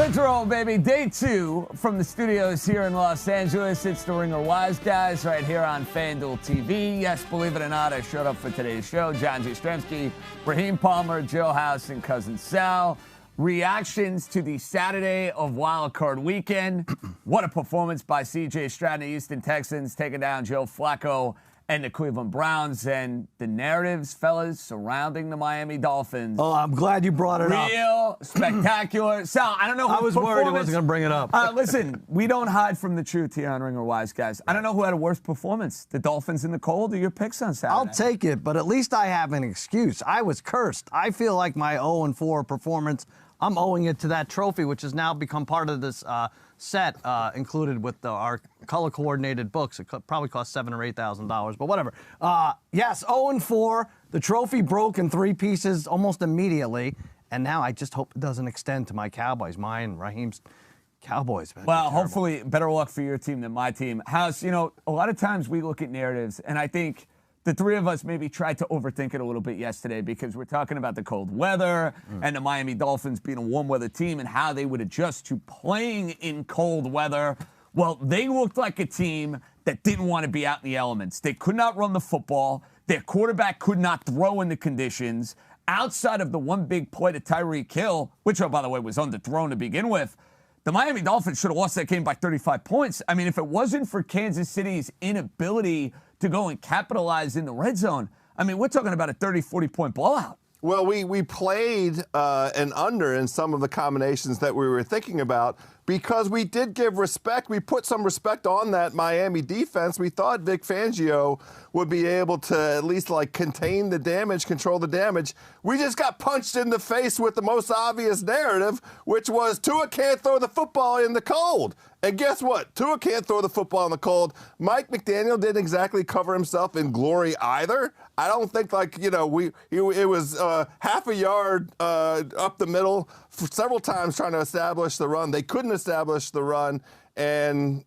Let's roll, baby. Day 2 from the studios here in Los Angeles. It's the Ringer Wise Guys right here on FanDuel TV. Yes, believe it or not, I showed up for today's show. John Jastremski, Raheem Palmer, Joe House, and Cousin Sal. Reactions to the Saturday of Wild Card Weekend. What a performance by C.J. Stroud and the Houston Texans, taking down Joe Flacco and the Cleveland Browns, and the narratives, fellas, surrounding the Miami Dolphins. Oh, I'm glad you brought it up. Real, spectacular. Sal, I don't know who I was worried I wasn't going to bring it up. Listen, we don't hide from the truth here on Ringer Wise Guys. I don't know who had a worse performance, the Dolphins in the cold or your picks on Saturday. I'll take it, but at least I have an excuse. I was cursed. I feel like my 0-4 performance, I'm owing it to that trophy, which has now become part of this set included with our color-coordinated books. It probably cost $7,000 or $8,000, but whatever. Yes, 0-4. The trophy broke in 3 pieces almost immediately, and now I just hope it doesn't extend to my Cowboys, mine, Raheem's Cowboys. Well, hopefully better luck for your team than my team. House, you know, a lot of times we look at narratives, and I think the three of us maybe tried to overthink it a little bit yesterday because we're talking about the cold weather and the Miami Dolphins being a warm weather team and how they would adjust to playing in cold weather. Well, they looked like a team that didn't want to be out in the elements. They could not run the football. Their quarterback could not throw in the conditions. Outside of the one big play to Tyreek Hill, which, oh, by the way, was underthrown to begin with, the Miami Dolphins should have lost that game by 35 points. I mean, if it wasn't for Kansas City's inability to go and capitalize in the red zone, I mean, we're talking about a 30, 40-point blowout. Well, we played an under in some of the combinations that we were thinking about because we did give respect. We put some respect on that Miami defense. We thought Vic Fangio would be able to at least contain the damage, control the damage. We just got punched in the face with the most obvious narrative, which was Tua can't throw the football in the cold. And guess what? Tua can't throw the football in the cold. Mike McDaniel didn't exactly cover himself in glory either. I don't think it was half a yard up the middle for several times trying to establish the run. They couldn't establish the run. And,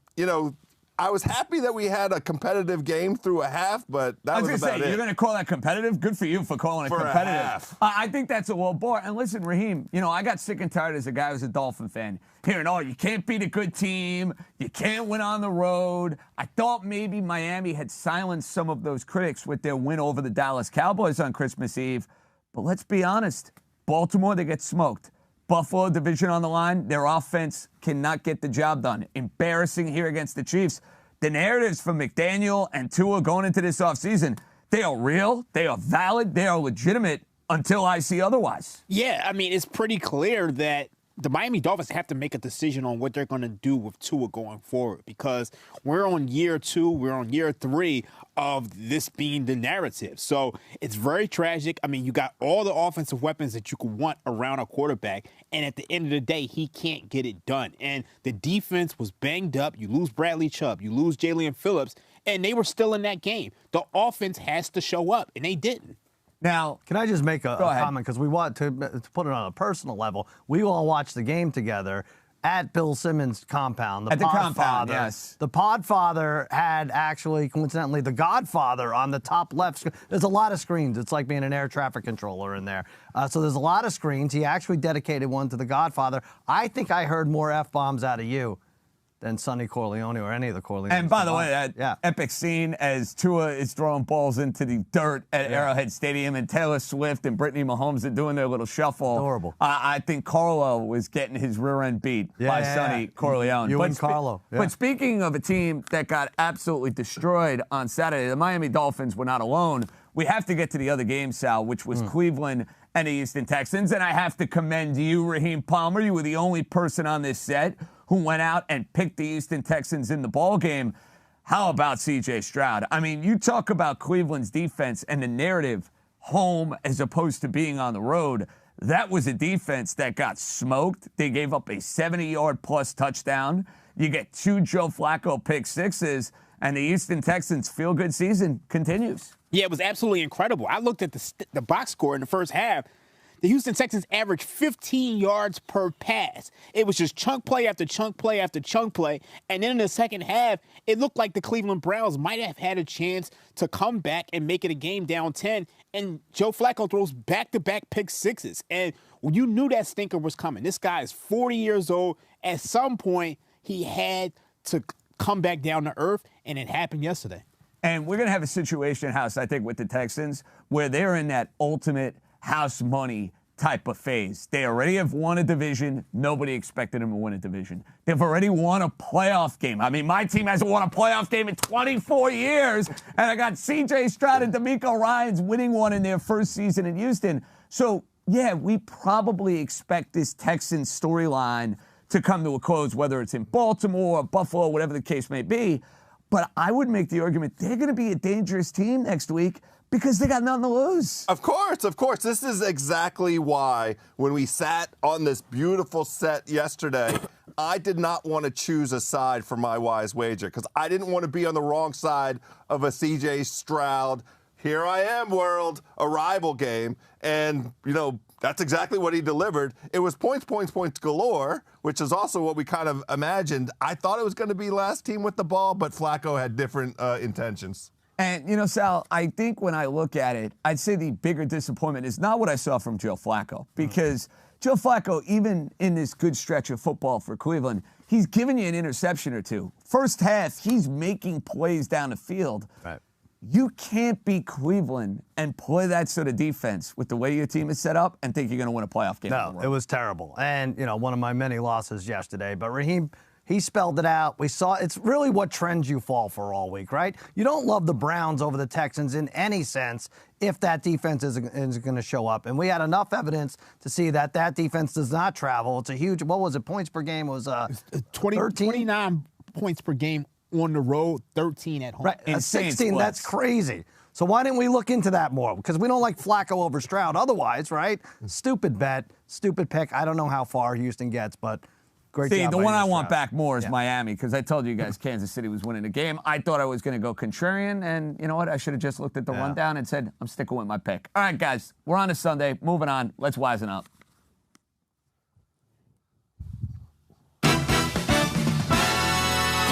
I was happy that we had a competitive game through a half, but that was about it. You're going to call that competitive? Good for you for calling it competitive. A half. I think that's a little boring. And listen, Raheem, I got sick and tired as a guy who's a Dolphin fan hearing, oh, you can't beat a good team. You can't win on the road. I thought maybe Miami had silenced some of those critics with their win over the Dallas Cowboys on Christmas Eve. But let's be honest. Baltimore, they get smoked. Buffalo, division on the line, their offense cannot get the job done. Embarrassing here against the Chiefs. The narratives from McDaniel and Tua going into this offseason, they are real, they are valid, they are legitimate until I see otherwise. Yeah, I mean, it's pretty clear that the Miami Dolphins have to make a decision on what they're going to do with Tua going forward because we're on year 2, we're on year 3 of this being the narrative. So it's very tragic. I mean, you got all the offensive weapons that you could want around a quarterback, and at the end of the day, he can't get it done. And the defense was banged up. You lose Bradley Chubb, you lose Jalen Phillips, and they were still in that game. The offense has to show up, and they didn't. Now, can I just make a comment? Because we want to put it on a personal level. We all watched the game together at Bill Simmons' compound. At the compound, yes. The Podfather had actually, coincidentally, the Godfather on the top left. There's a lot of screens. It's like being an air traffic controller in there. So there's a lot of screens. He actually dedicated one to the Godfather. I think I heard more F-bombs out of you than Sonny Corleone or any of the Corleones. And by the way, that epic scene as Tua is throwing balls into the dirt at Arrowhead Stadium and Taylor Swift and Brittany Mahomes are doing their little shuffle. Adorable. I think Carlo was getting his rear end beat by Sonny Corleone. You and Carlo. But speaking of a team that got absolutely destroyed on Saturday, the Miami Dolphins were not alone. We have to get to the other game, Sal, which was Cleveland and the Houston Texans. And I have to commend you, Raheem Palmer. You were the only person on this set who went out and picked the Houston Texans in the ballgame. How about C.J. Stroud? I mean, you talk about Cleveland's defense and the narrative home as opposed to being on the road. That was a defense that got smoked. They gave up a 70-yard-plus touchdown. You get 2 Joe Flacco pick sixes, and the Houston Texans' feel-good season continues. Yeah, it was absolutely incredible. I looked at the box score in the first half. the Houston Texans averaged 15 yards per pass. It was just chunk play after chunk play after chunk play. And then in the second half, it looked like the Cleveland Browns might have had a chance to come back and make it a game down 10. And Joe Flacco throws back-to-back pick sixes. And you knew that stinker was coming. This guy is 40 years old. At some point, he had to come back down to earth, and it happened yesterday. And we're going to have a situation, House, I think, with the Texans, where they're in that ultimate house money type of phase. They already have won a division. Nobody expected them to win a division. They've already won a playoff game. I mean, my team hasn't won a playoff game in 24 years, and I got C.J. Stroud and D'Amico Ryans winning one in their first season in Houston. So, yeah, we probably expect this Texans storyline to come to a close, whether it's in Baltimore or Buffalo, whatever the case may be. But I would make the argument they're going to be a dangerous team next week because they got nothing to lose. Of course, of course. This is exactly why when we sat on this beautiful set yesterday, I did not want to choose a side for my wise wager because I didn't want to be on the wrong side of a C.J. Stroud, here I am world, arrival game. And, you know, that's exactly what he delivered. It was points galore, which is also what we kind of imagined. I thought it was going to be last team with the ball, but Flacco had different intentions. And, you know, Sal, I think when I look at it, I'd say the bigger disappointment is not what I saw from Joe Flacco. Because Joe Flacco, even in this good stretch of football for Cleveland, he's given you an interception or two. First half, he's making plays down the field. Right. You can't beat Cleveland and play that sort of defense with the way your team is set up and think you're going to win a playoff game. No, it was terrible. And, you know, one of my many losses yesterday. But Raheem, he spelled it out. We saw it's really what trends you fall for all week, right? You don't love the Browns over the Texans in any sense if that defense is going to show up. And we had enough evidence to see that that defense does not travel. It's a huge, what was it, points per game? It was 29 points per game on the road, 13 at home. Right, 16, that's crazy. So why didn't we look into that more? Because we don't like Flacco over Stroud otherwise, right? Stupid bet, stupid pick. I don't know how far Houston gets, but great job. The by one I you, want Stroud. back more is Miami, because I told you guys Kansas City was winning the game. I thought I was going to go contrarian, and you know what? I should have just looked at the rundown and said, I'm sticking with my pick. All right, guys, we're on a Sunday. Moving on. Let's wisen up.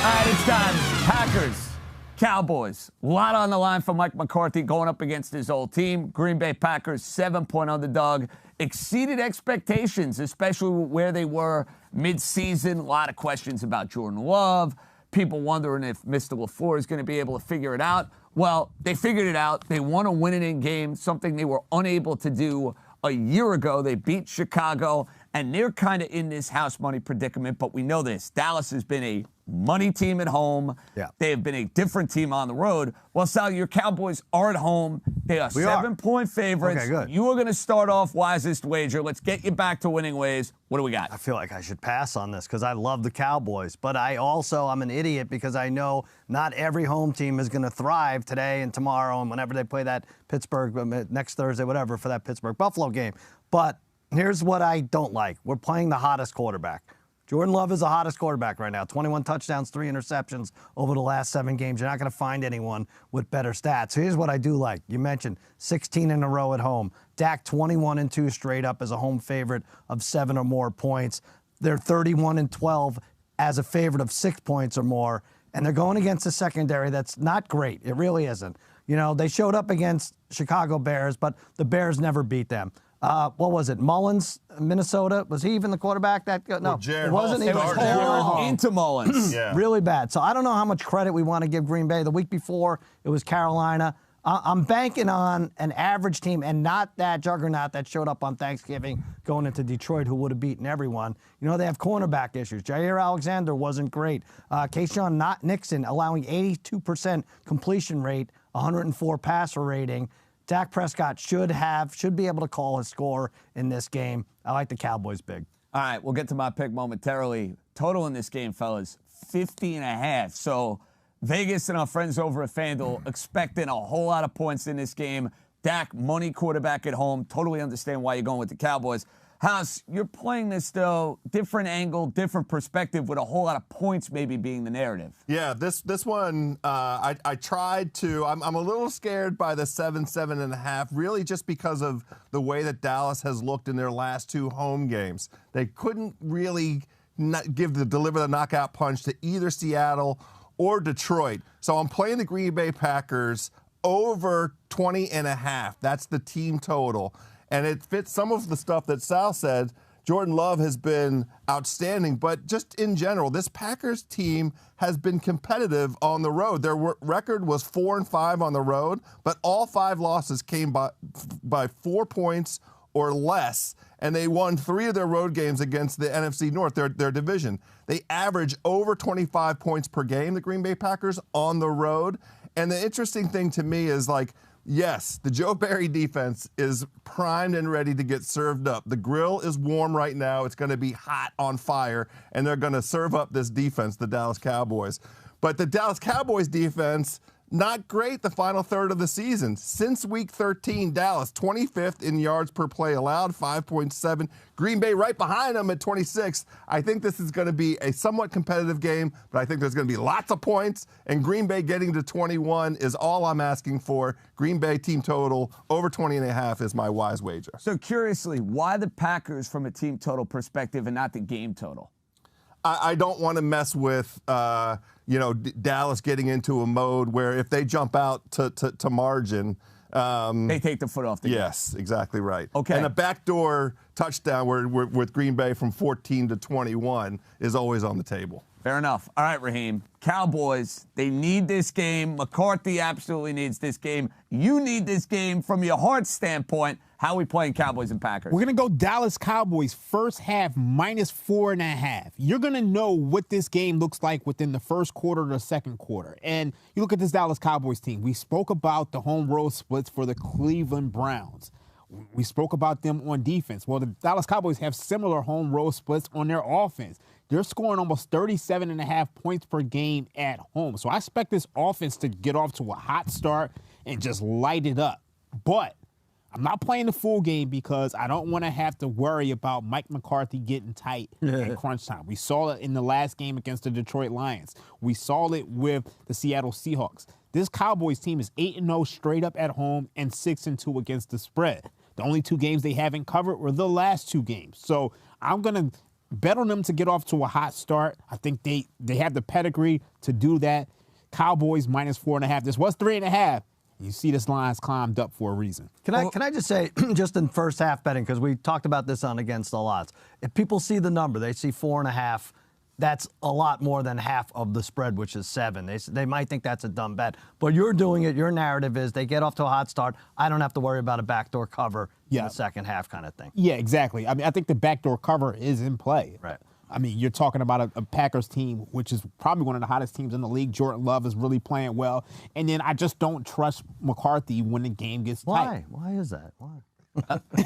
All right, it's time. Packers, Cowboys. A lot on the line for Mike McCarthy going up against his old team. Green Bay Packers, 7-point underdog. Exceeded expectations, especially where they were mid-season. A lot of questions about Jordan Love. People wondering if Mr. LaFleur is going to be able to figure it out. Well, they figured it out. They won a winning game, something they were unable to do a year ago. They beat Chicago, and they're kind of in this house money predicament. But we know this. Dallas has been a money team at home. Yeah. They have been a different team on the road. Well, Sal, your Cowboys are at home. They are 7-point favorites. Okay, good. You are going to start off wisest wager. Let's get you back to winning ways. What do we got? I feel like I should pass on this because I love the Cowboys. But I'm an idiot because I know not every home team is going to thrive today and tomorrow and whenever they play that Pittsburgh, next Thursday, whatever, for that Pittsburgh-Buffalo game. But here's what I don't like. We're playing the hottest quarterback. Jordan Love is the hottest quarterback right now. 21 touchdowns, 3 interceptions over the last 7 games. You're not going to find anyone with better stats. Here's what I do like. You mentioned 16 in a row at home. Dak 21-2 straight up as a home favorite of 7 or more points. They're 31-12 as a favorite of 6 points or more. And they're going against a secondary that's not great. It really isn't. You know, they showed up against Chicago Bears, but the Bears never beat them. What was it? Mullins, Minnesota. Was he even the quarterback? No, it wasn't. It was Hall into Mullins. Yeah. Really bad. So I don't know how much credit we want to give Green Bay. The week before, it was Carolina. I'm banking on an average team and not that juggernaut that showed up on Thanksgiving going into Detroit who would have beaten everyone. You know, they have cornerback issues. Jair Alexander wasn't great. Kayshawn Nixon allowing 82% completion rate, 104 passer rating. Dak Prescott should be able to call his score in this game. I like the Cowboys big. All right, we'll get to my pick momentarily. Total in this game, fellas, 50.5. So Vegas and our friends over at FanDuel expecting a whole lot of points in this game. Dak, money quarterback at home. Totally understand why you're going with the Cowboys. House, you're playing this, though, different angle, different perspective with a whole lot of points maybe being the narrative. Yeah, this one, I tried to. I'm a little scared by the 7.5, really just because of the way that Dallas has looked in their last 2 home games. They couldn't really deliver the knockout punch to either Seattle or Detroit. So I'm playing the Green Bay Packers over 20.5. That's the team total. And it fits some of the stuff that Sal said. Jordan Love has been outstanding, but just in general, this Packers team has been competitive on the road. Their record was 4-5 on the road, but all 5 losses came by 4 points or less, and they won 3 of their road games against the NFC North, their division. They average over 25 points per game, the Green Bay Packers, on the road. And the interesting thing to me is, like, yes, the Joe Barry defense is primed and ready to get served up. The grill is warm right now. It's going to be hot on fire, and they're going to serve up this defense, the Dallas Cowboys. But the Dallas Cowboys defense, not great the final third of the season. Since week 13, Dallas 25th in yards per play allowed, 5.7. Green Bay right behind them at 26th. I think this is going to be a somewhat competitive game, but I think there's going to be lots of points, and Green Bay getting to 21 is all I'm asking for. Green Bay team total over 20.5 is my wise wager. So curiously, why the Packers from a team total perspective and not the game total? I don't want to mess with, Dallas getting into a mode where if they jump out to margin, they take the foot off the gas. Yes, exactly right. Okay. And a backdoor touchdown with Green Bay from 14 to 21 is always on the table. Fair enough. All right, Raheem. Cowboys, they need this game. McCarthy absolutely needs this game. You need this game from your heart standpoint. How are we playing Cowboys and Packers? We're going to go Dallas Cowboys first half -4.5. You're going to know what this game looks like within the first quarter or the second quarter. And you look at this Dallas Cowboys team. We spoke about the home road splits for the Cleveland Browns. We spoke about them on defense. Well, the Dallas Cowboys have similar home road splits on their offense. They're scoring almost 37.5 points per game at home. So I expect this offense to get off to a hot start and just light it up. But I'm not playing the full game because I don't want to have to worry about Mike McCarthy getting tight at crunch time. We saw it in the last game against the Detroit Lions. We saw it with the Seattle Seahawks. This Cowboys team is 8-0 straight up at home and 6-2 against the spread. The only 2 games they haven't covered were the last 2 games. So I'm going to bet on them to get off to a hot start. I think they have the pedigree to do that. Cowboys -4.5. This was 3.5. You see this line's climbed up for a reason. Can I just say, just in first half betting, because we talked about this on Against the Lots, if people see the number, they see 4.5, that's a lot more than half of the spread, which is 7. They might think that's a dumb bet, but you're doing it. Your narrative is they get off to a hot start. I don't have to worry about a backdoor cover in the second half kind of thing. Yeah, exactly. I mean, I think the backdoor cover is in play. Right. I mean, you're talking about a Packers team, which is probably one of the hottest teams in the league. Jordan Love is really playing well. And then I just don't trust McCarthy when the game gets tight. Why is that? Why?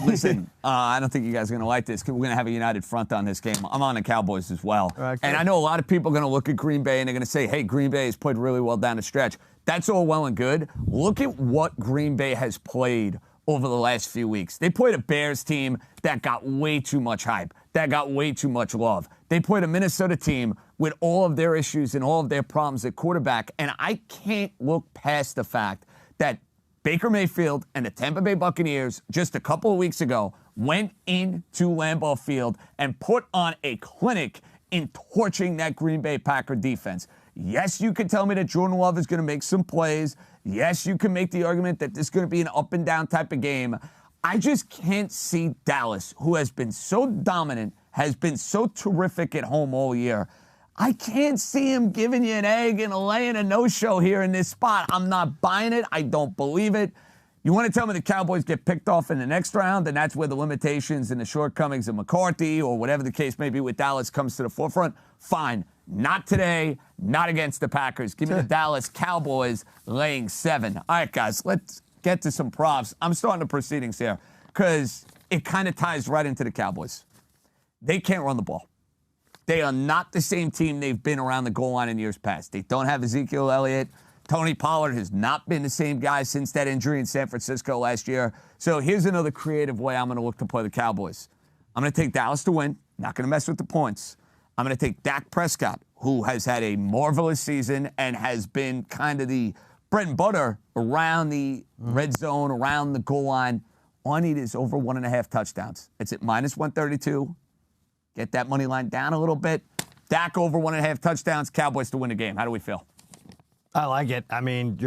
Listen, I don't think you guys are going to like this because we're going to have a united front on this game. I'm on the Cowboys as well. Okay. And I know a lot of people are going to look at Green Bay and they're going to say, hey, Green Bay has played really well down the stretch. That's all well and good. Look at what Green Bay has played over the last few weeks. They played a Bears team that got way too much hype, that got way too much love. They played a Minnesota team with all of their issues and all of their problems at quarterback, and I can't look past the fact that Baker Mayfield and the Tampa Bay Buccaneers just a couple of weeks ago went into Lambeau Field and put on a clinic in torching that Green Bay Packer defense. Yes, you could tell me that Jordan Love is going to make some plays. Yes, you can make the argument that this is going to be an up-and-down type of game. I just can't see Dallas, who has been so dominant, has been so terrific at home all year. I can't see him giving you an egg and laying a no-show here in this spot. I'm not buying it. I don't believe it. You want to tell me the Cowboys get picked off in the next round, and that's where the limitations and the shortcomings of McCarthy or whatever the case may be with Dallas comes to the forefront? Fine. Not today. Not against the Packers. Give me the Dallas Cowboys laying 7. All right, guys, let's get to some props. I'm starting the proceedings here because it kind of ties right into the Cowboys. They can't run the ball. They are not the same team they've been around the goal line in years past. They don't have Ezekiel Elliott. Tony Pollard has not been the same guy since that injury in San Francisco last year. So here's another creative way I'm going to look to play the Cowboys. I'm going to take Dallas to win. Not going to mess with the points. I'm going to take Dak Prescott, who has had a marvelous season and has been kind of the bread and butter around the red zone, around the goal line. All I need is over 1.5 touchdowns. It's at -132. Get that money line down a little bit. Dak over 1.5 touchdowns. Cowboys to win the game. How do we feel? I like it. I mean,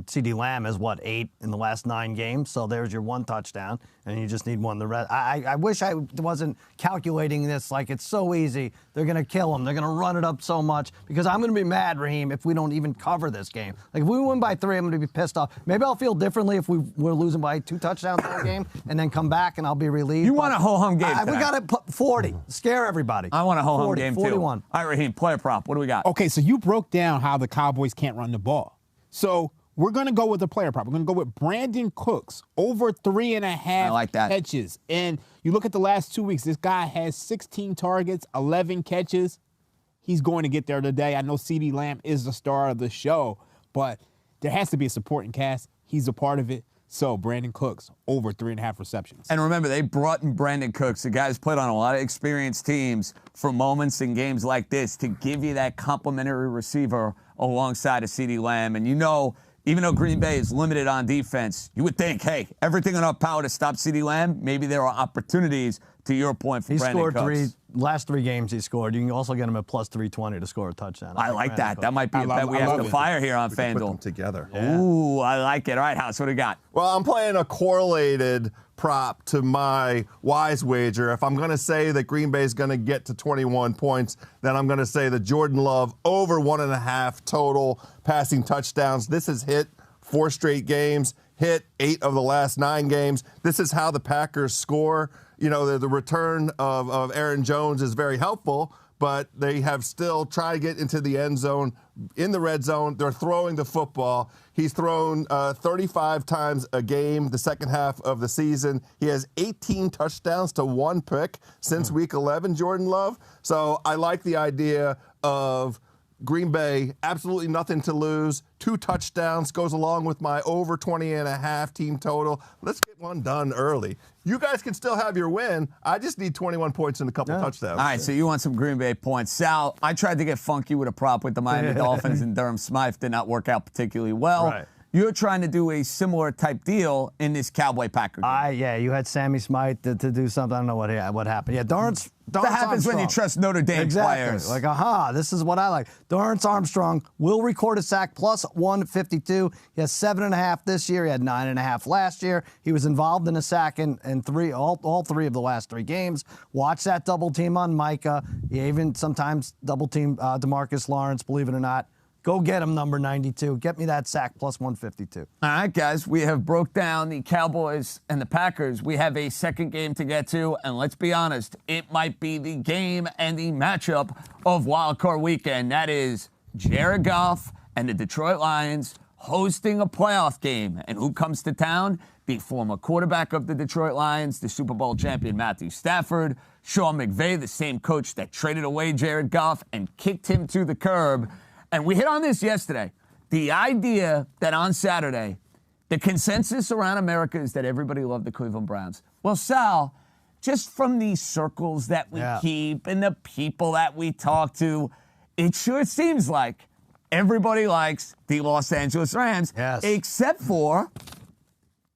CD Lamb is 8 in the last 9 games, so there's your 1 touchdown, and you just need one the rest. I wish I wasn't calculating this like it's so easy. They're going to kill him. They're going to run it up so much because I'm going to be mad, Raheem, if we don't even cover this game. Like, if we win by 3, I'm going to be pissed off. Maybe I'll feel differently if we're losing by 2 touchdowns in the game and then come back and I'll be relieved. You want a ho-hum game We got to put 40. Scare everybody. I want a ho-hum game, 41. too. All right, Raheem, player prop. What do we got? Okay, so you broke down how the Cowboys can't run the ball. So we're going to go with the player prop. We're going to go with Brandon Cooks, over 3.5 catches. And you look at the last 2 weeks, this guy has 16 targets, 11 catches. He's going to get there today. I know CD Lamb is the star of the show, but there has to be a supporting cast. He's a part of it. So Brandon Cooks, over 3.5 receptions. And remember, they brought in Brandon Cooks. The guy's played on a lot of experienced teams for moments in games like this to give you that complimentary receiver alongside of CD Lamb. And you know, even though Green Bay is limited on defense, you would think, hey, everything in our power to stop CD Lamb, maybe there are opportunities, to your point, for Brandon Cooks. Last 3 games he scored. You can also get him at +320 to score a touchdown. I like that. That might be a bet we have to fire here on FanDuel. Put them together. Yeah. Ooh, I like it. All right, House, what do you got? Well, I'm playing a correlated prop to my wise wager. If I'm going to say that Green Bay is going to get to 21 points, then I'm going to say that Jordan Love over 1.5 total passing touchdowns. This has hit 4 straight games, hit 8 of the last 9 games. This is how the Packers score. You know, the return of Aaron Jones is very helpful, but they have still tried to get into the end zone, in the red zone. They're throwing the football. He's thrown 35 times a game the second half of the season. He has 18 touchdowns to 1 pick since week 11, Jordan Love. So I like the idea of Green Bay, absolutely nothing to lose. 2 touchdowns goes along with my over 20.5 team total. Let's get one done early. You guys can still have your win. I just need 21 points and a couple touchdowns. All right, so you want some Green Bay points. Sal, I tried to get funky with a prop with the Miami Dolphins, and Durham Smythe did not work out particularly well. Right. You're trying to do a similar type deal in this Cowboy-Packer game. Yeah, you had Sammy Smythe to do something. I don't know what happened. Yeah, Dorrance that happens when you trust Notre Dame players. Like, this is what I like. Dorrance Armstrong will record a sack +152. He has 7.5 this year. He had 9.5 last year. He was involved in a sack in all 3 of the last 3 games. Watch that double team on Micah. He even sometimes double team DeMarcus Lawrence, believe it or not. Go get him, number 92. Get me that sack +152. All right, guys, we have broke down the Cowboys and the Packers. We have a second game to get to, and let's be honest, it might be the game and the matchup of Wild Card Weekend. That is Jared Goff and the Detroit Lions hosting a playoff game. And who comes to town? The former quarterback of the Detroit Lions, the Super Bowl champion Matthew Stafford, Sean McVay, the same coach that traded away Jared Goff and kicked him to the curb. And we hit on this yesterday. The idea that on Saturday, the consensus around America is that everybody loved the Cleveland Browns. Well, Sal, just from these circles that we keep and the people that we talk to, it sure seems like everybody likes the Los Angeles Rams, except for...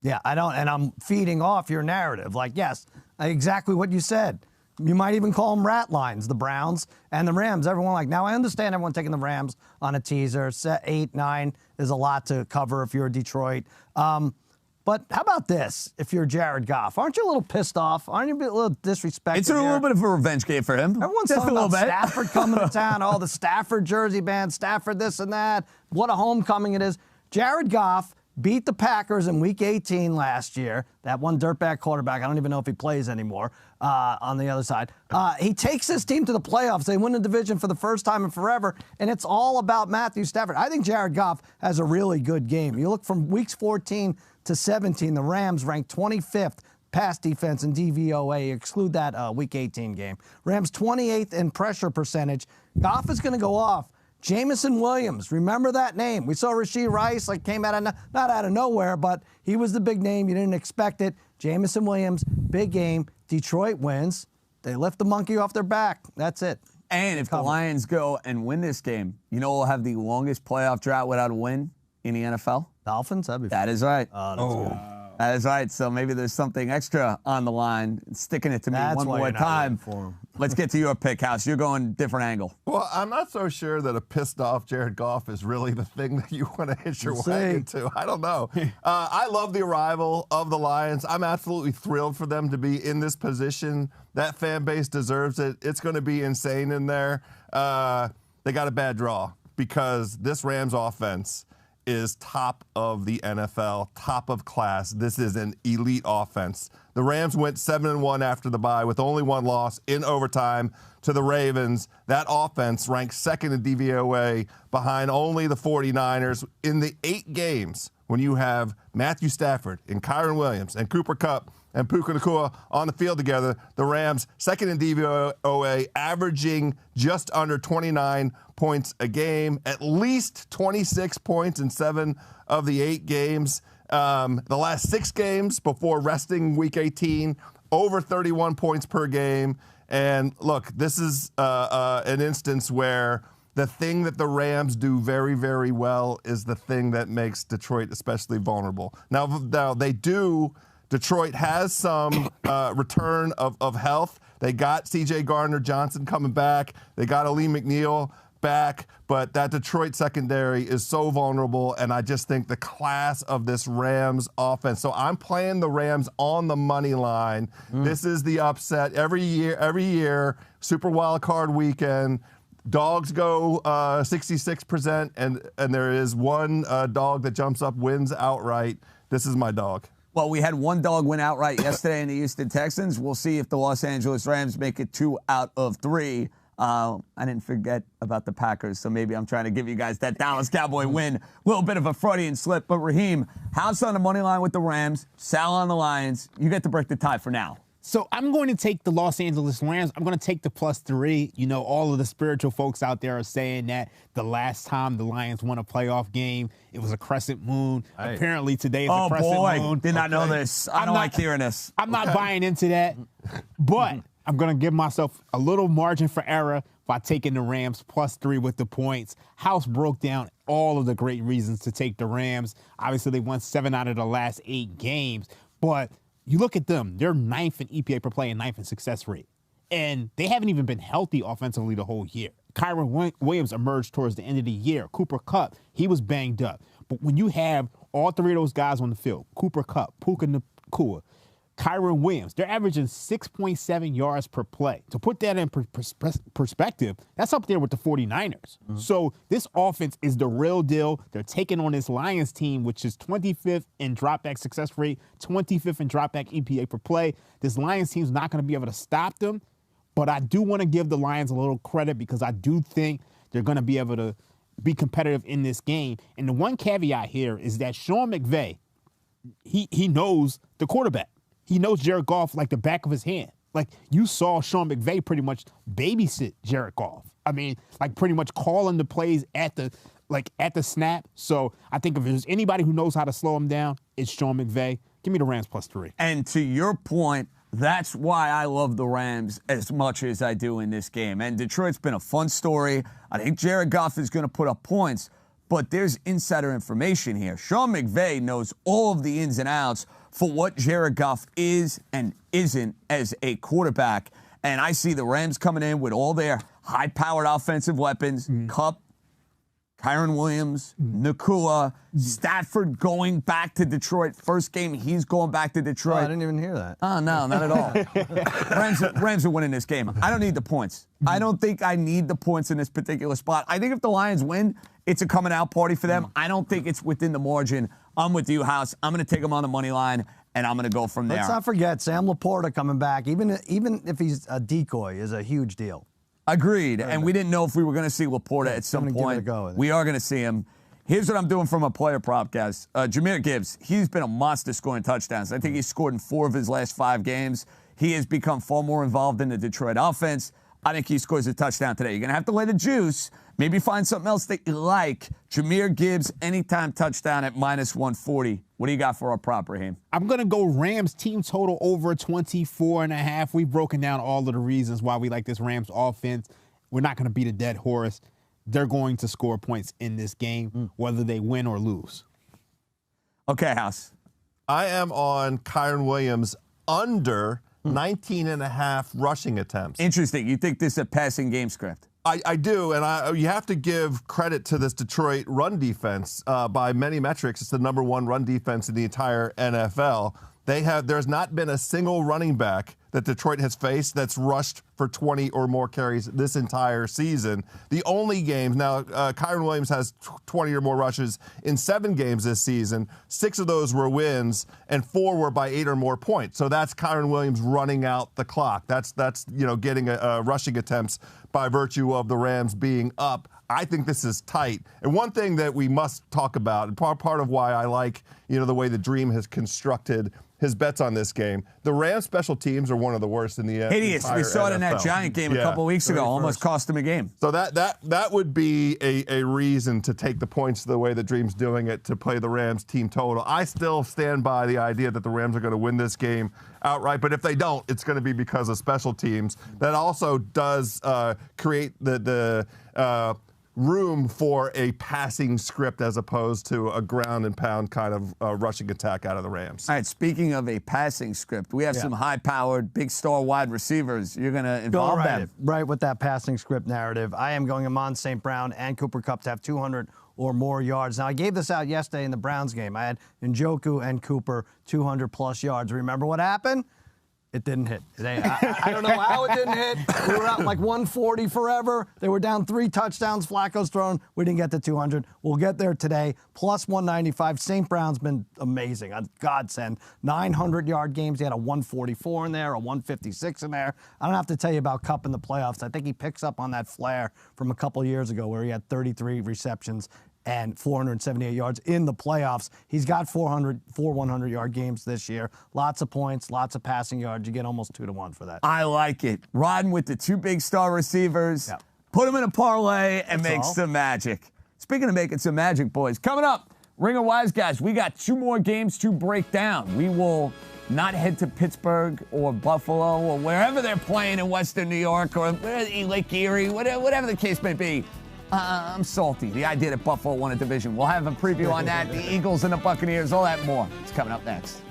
Yeah, I don't, and I'm feeding off your narrative. Like, yes, exactly what you said. You might even call them rat lines, the Browns and the Rams. Everyone now I understand everyone taking the Rams on a teaser. 8, 9 is a lot to cover if you're Detroit. But how about this? If you're Jared Goff, aren't you a little pissed off? Aren't you a little disrespected? It's a little bit of a revenge game for him. Everyone's just talking a little about bit. Stafford coming to town. Oh, the Stafford jersey band, Stafford this and that. What a homecoming it is. Jared Goff beat the Packers in Week 18 last year. That one dirtbag quarterback. I don't even know if he plays anymore on the other side. He takes his team to the playoffs. They win the division for the first time in forever, and it's all about Matthew Stafford. I think Jared Goff has a really good game. You look from weeks 14 to 17, the Rams ranked 25th pass defense in DVOA. Exclude that Week 18 game. Rams 28th in pressure percentage. Goff is going to go off. Jamison Williams, remember that name? We saw Rashee Rice, like came out of, not out of nowhere, but he was the big name. You didn't expect it. Jamison Williams, big game. Detroit wins. They lift the monkey off their back. That's it. And if the Lions go and win this game, you know we'll have the longest playoff drought without a win in the NFL? Dolphins? That is right. Good. That is right. So maybe there's something extra on the line. Sticking it to me one more time. Let's get to your pick, House. You're going different angle. Well, I'm not so sure that a pissed off Jared Goff is really the thing that you want to hitch your wagon to. I don't know. I love the arrival of the Lions. I'm absolutely thrilled for them to be in this position. That fan base deserves it. It's going to be insane in there. They got a bad draw because this Rams offense is top of the NFL, top of class. This is an elite offense. The Rams went 7-1 after the bye with only one loss in overtime to the Ravens. That offense ranks second in DVOA behind only the 49ers. In the 8 games, when you have Matthew Stafford and Kyron Williams and Cooper Kupp and Puka Nacua on the field together, the Rams, second in DVOA, averaging just under 29 points a game, at least 26 points in 7 of the 8 games. The last 6 games before resting Week 18, over 31 points per game. And look, this is an instance where the thing that the Rams do very, very well is the thing that makes Detroit especially vulnerable. Now they do. Detroit has some return of health. They got C.J. Gardner-Johnson coming back. They got Ali McNeil back. But that Detroit secondary is so vulnerable, and I just think the class of this Rams offense. So I'm playing the Rams on the money line. This is the upset every year, Super Wild Card weekend. Dogs go 66%, and there is one dog that jumps up, wins outright. This is my dog. Well, we had one dog win outright yesterday in the Houston Texans. We'll see if the Los Angeles Rams make it 2 out of 3. I didn't forget about the Packers, so maybe I'm trying to give you guys that Dallas Cowboy win. A little bit of a Freudian slip. But, Raheem, House on the money line with the Rams, Sal on the Lions. You get to break the tie for now. So I'm going to take the Los Angeles Rams. I'm going to take the +3. You know, all of the spiritual folks out there are saying that the last time the Lions won a playoff game, it was a crescent moon. Hey. Apparently today is a crescent moon. Did not know this. I don't like hearing this. I'm not buying into that, but I'm going to give myself a little margin for error by taking the Rams +3 with the points. House broke down all of the great reasons to take the Rams. Obviously, they won 7 out of the last 8 games, but you look at them, they're 9th in EPA per play and 9th in success rate. And they haven't even been healthy offensively the whole year. Kyron Williams emerged towards the end of the year. Cooper Kupp, he was banged up. But when you have all 3 of those guys on the field, Cooper Kupp, Puka Nacua, Kyron Williams, they're averaging 6.7 yards per play. To put that in perspective, that's up there with the 49ers. So this offense is the real deal. They're taking on this Lions team, which is 25th in dropback success rate, 25th in dropback EPA per play. This Lions team's not going to be able to stop them, but I do want to give the Lions a little credit because I do think they're going to be able to be competitive in this game. And the one caveat here is that Sean McVay, he knows the quarterback. He knows Jared Goff like the back of his hand. Like, you saw Sean McVay pretty much babysit Jared Goff. I mean, like, pretty much calling the plays at the snap. So I think if there's anybody who knows how to slow him down, it's Sean McVay. Give me the Rams +3. And to your point, that's why I love the Rams as much as I do in this game. And Detroit's been a fun story. I think Jared Goff is going to put up points, but there's insider information here. Sean McVay knows all of the ins and outs for what Jared Goff is and isn't as a quarterback. And I see the Rams coming in with all their high-powered offensive weapons, Kupp, Kyron Williams, Nacua, Stafford going back to Detroit. First game, he's going back to Detroit. Oh, I didn't even hear that. Oh, no, not at all. Rams are winning this game. I don't need the points. I don't think I need the points in this particular spot. I think if the Lions win, it's a coming-out party for them. I don't think it's within the margin. I'm with you, House. I'm going to take them on the money line, and I'm going to go from there. Let's not forget Sam Laporta coming back, even if he's a decoy, is a huge deal. Agreed. And we didn't know if we were going to see Laporta at some point. We are going to see him. Here's what I'm doing from a player prop, guys. Jahmyr Gibbs, he's been a monster scoring touchdowns. I think he's scored in 4 of his last 5 games. He has become far more involved in the Detroit offense. I think he scores a touchdown today. You're going to have to lay the juice. Maybe find something else that you like. Jahmyr Gibbs, anytime touchdown at -140. What do you got for our prop, Raheem? I'm going to go Rams team total over 24.5. We've broken down all of the reasons why we like this Rams offense. We're not going to beat a dead horse. They're going to score points in this game, whether they win or lose. Okay, House. I am on Kyren Williams under 19.5 rushing attempts. Interesting. You think this is a passing game script? I do, and you have to give credit to this Detroit run defense. By many metrics, it's the #1 run defense in the entire NFL. There's not been a single running back that Detroit has faced that's rushed for 20 or more carries this entire season. The only games, now Kyren Williams has 20 or more rushes in 7 games this season. 6 of those were wins, and 4 were by 8 or more points. So that's Kyren Williams running out the clock. That's getting rushing attempts by virtue of the Rams being up. I think this is tight. And one thing that we must talk about, and part of why I like the way the Dream has constructed his bets on this game, the Rams special teams are one of the worst in the hideous. We saw it in that Giant game a couple weeks ago. Almost cost him a game. So that would be a reason to take the points the way the Dream's doing it, to play the Rams team total. I still stand by the idea that the Rams are going to win this game outright, but if they don't, it's going to be because of special teams. That also does create the room for a passing script as opposed to a ground and pound kind of rushing attack out of the Rams. All right, speaking of a passing script, we have some high-powered, big star wide receivers. You're going to involve them. Right with that passing script narrative. I am going Amon St. Brown and Cooper Kupp to have 200 or more yards. Now, I gave this out yesterday in the Browns game. I had Njoku and Cooper 200-plus yards. Remember what happened? It didn't hit. I don't know how it didn't hit. We were out like 140 forever. They were down 3 touchdowns. Flacco's thrown. We didn't get to 200. We'll get there today. Plus 195. St. Brown's been amazing. A godsend. 900-yard games. He had a 144 in there, a 156 in there. I don't have to tell you about Kupp in the playoffs. I think he picks up on that flair from a couple years ago where he had 33 receptions and 478 yards in the playoffs. He's got 4 100-yard games this year. Lots of points, lots of passing yards. You get almost 2-to-1 for that. I like it. Riding with the 2 big star receivers. Yep. Put them in a parlay and make some magic. Speaking of making some magic, boys, coming up, Ringer Wise Guys, we got 2 more games to break down. We will not head to Pittsburgh or Buffalo or wherever they're playing in Western New York or Lake Erie, whatever the case may be. I'm salty. The idea that Buffalo won a division. We'll have a preview on that. The Eagles and the Buccaneers, all that more. It's coming up next.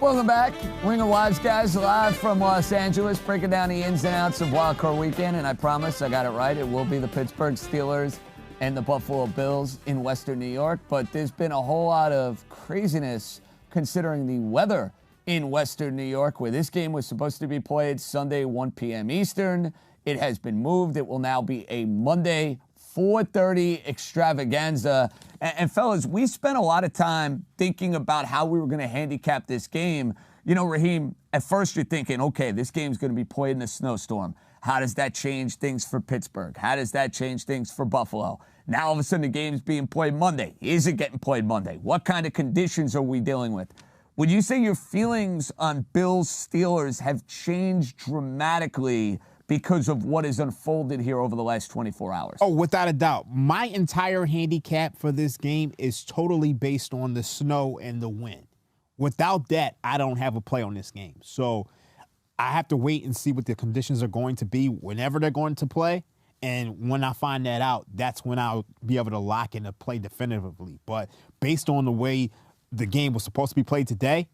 Welcome back. Ring of Wives, guys, live from Los Angeles, breaking down the ins and outs of Wild Card Weekend. And I promise I got it right. It will be the Pittsburgh Steelers and the Buffalo Bills in Western New York. But there's been a whole lot of craziness considering the weather in Western New York, where this game was supposed to be played Sunday, 1 p.m. Eastern. It has been moved. It will now be a Monday 4:30 extravaganza. And fellas, we spent a lot of time thinking about how we were going to handicap this game. You know, Raheem, at first you're thinking, okay, this game's going to be played in a snowstorm. How does that change things for Pittsburgh? How does that change things for Buffalo? Now all of a sudden the game's being played Monday. Is it getting played Monday? What kind of conditions are we dealing with? Would you say your feelings on Bills-Steelers have changed dramatically because of what has unfolded here over the last 24 hours? Oh, without a doubt. My entire handicap for this game is totally based on the snow and the wind. Without that, I don't have a play on this game. So I have to wait and see what the conditions are going to be whenever they're going to play. And when I find that out, that's when I'll be able to lock in a play definitively. But based on the way the game was supposed to be played today,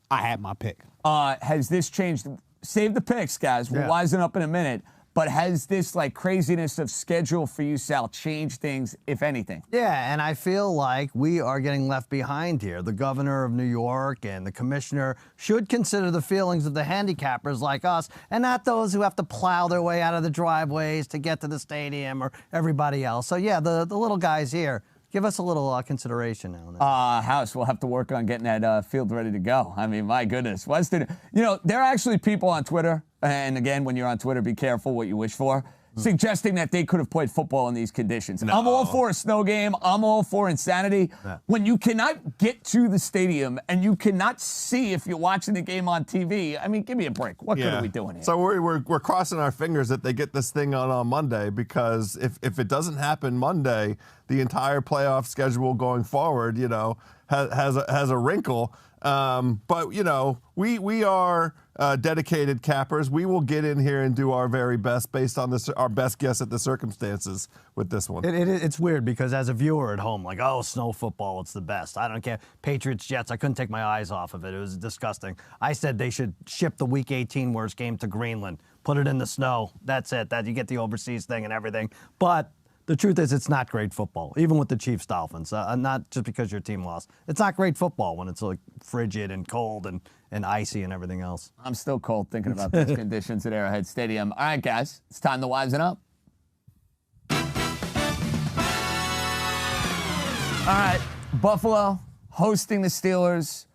I had my pick. Has this changed? Save the picks, guys. We'll wisen up in a minute. But has this like craziness of schedule for you, Sal, changed things, if anything? Yeah, and I feel like we are getting left behind here. The governor of New York and the commissioner should consider the feelings of the handicappers like us and not those who have to plow their way out of the driveways to get to the stadium or everybody else. So, yeah, the little guys here, give us a little consideration now and then. House, we'll have to work on getting that field ready to go. I mean, my goodness. Weston, you know, there are actually people on Twitter, and again, when you're on Twitter, be careful what you wish for, suggesting that they could have played football in these conditions. No. I'm all for a snow game. I'm all for insanity. Yeah. When you cannot get to the stadium and you cannot see if you're watching the game on TV, I mean, give me a break. What good are we doing here? So we're crossing our fingers that they get this thing on Monday, because if it doesn't happen Monday, the entire playoff schedule going forward, you know, has a wrinkle. But, you know, we are dedicated cappers. We will get in here and do our very best based on our best guess at the circumstances with this one. It's weird because as a viewer at home, like, oh, snow football, it's the best. I don't care. Patriots, Jets, I couldn't take my eyes off of it. It was disgusting. I said they should ship the Week 18 worst game to Greenland, put it in the snow. That's it. That you get the overseas thing and everything. But the truth is, it's not great football, even with the Chiefs-Dolphins. Not just because your team lost. It's not great football when it's like frigid and cold and icy and everything else. I'm still cold thinking about those conditions at Arrowhead Stadium. All right, guys, it's time to wisen up. All right, Buffalo hosting the Steelers.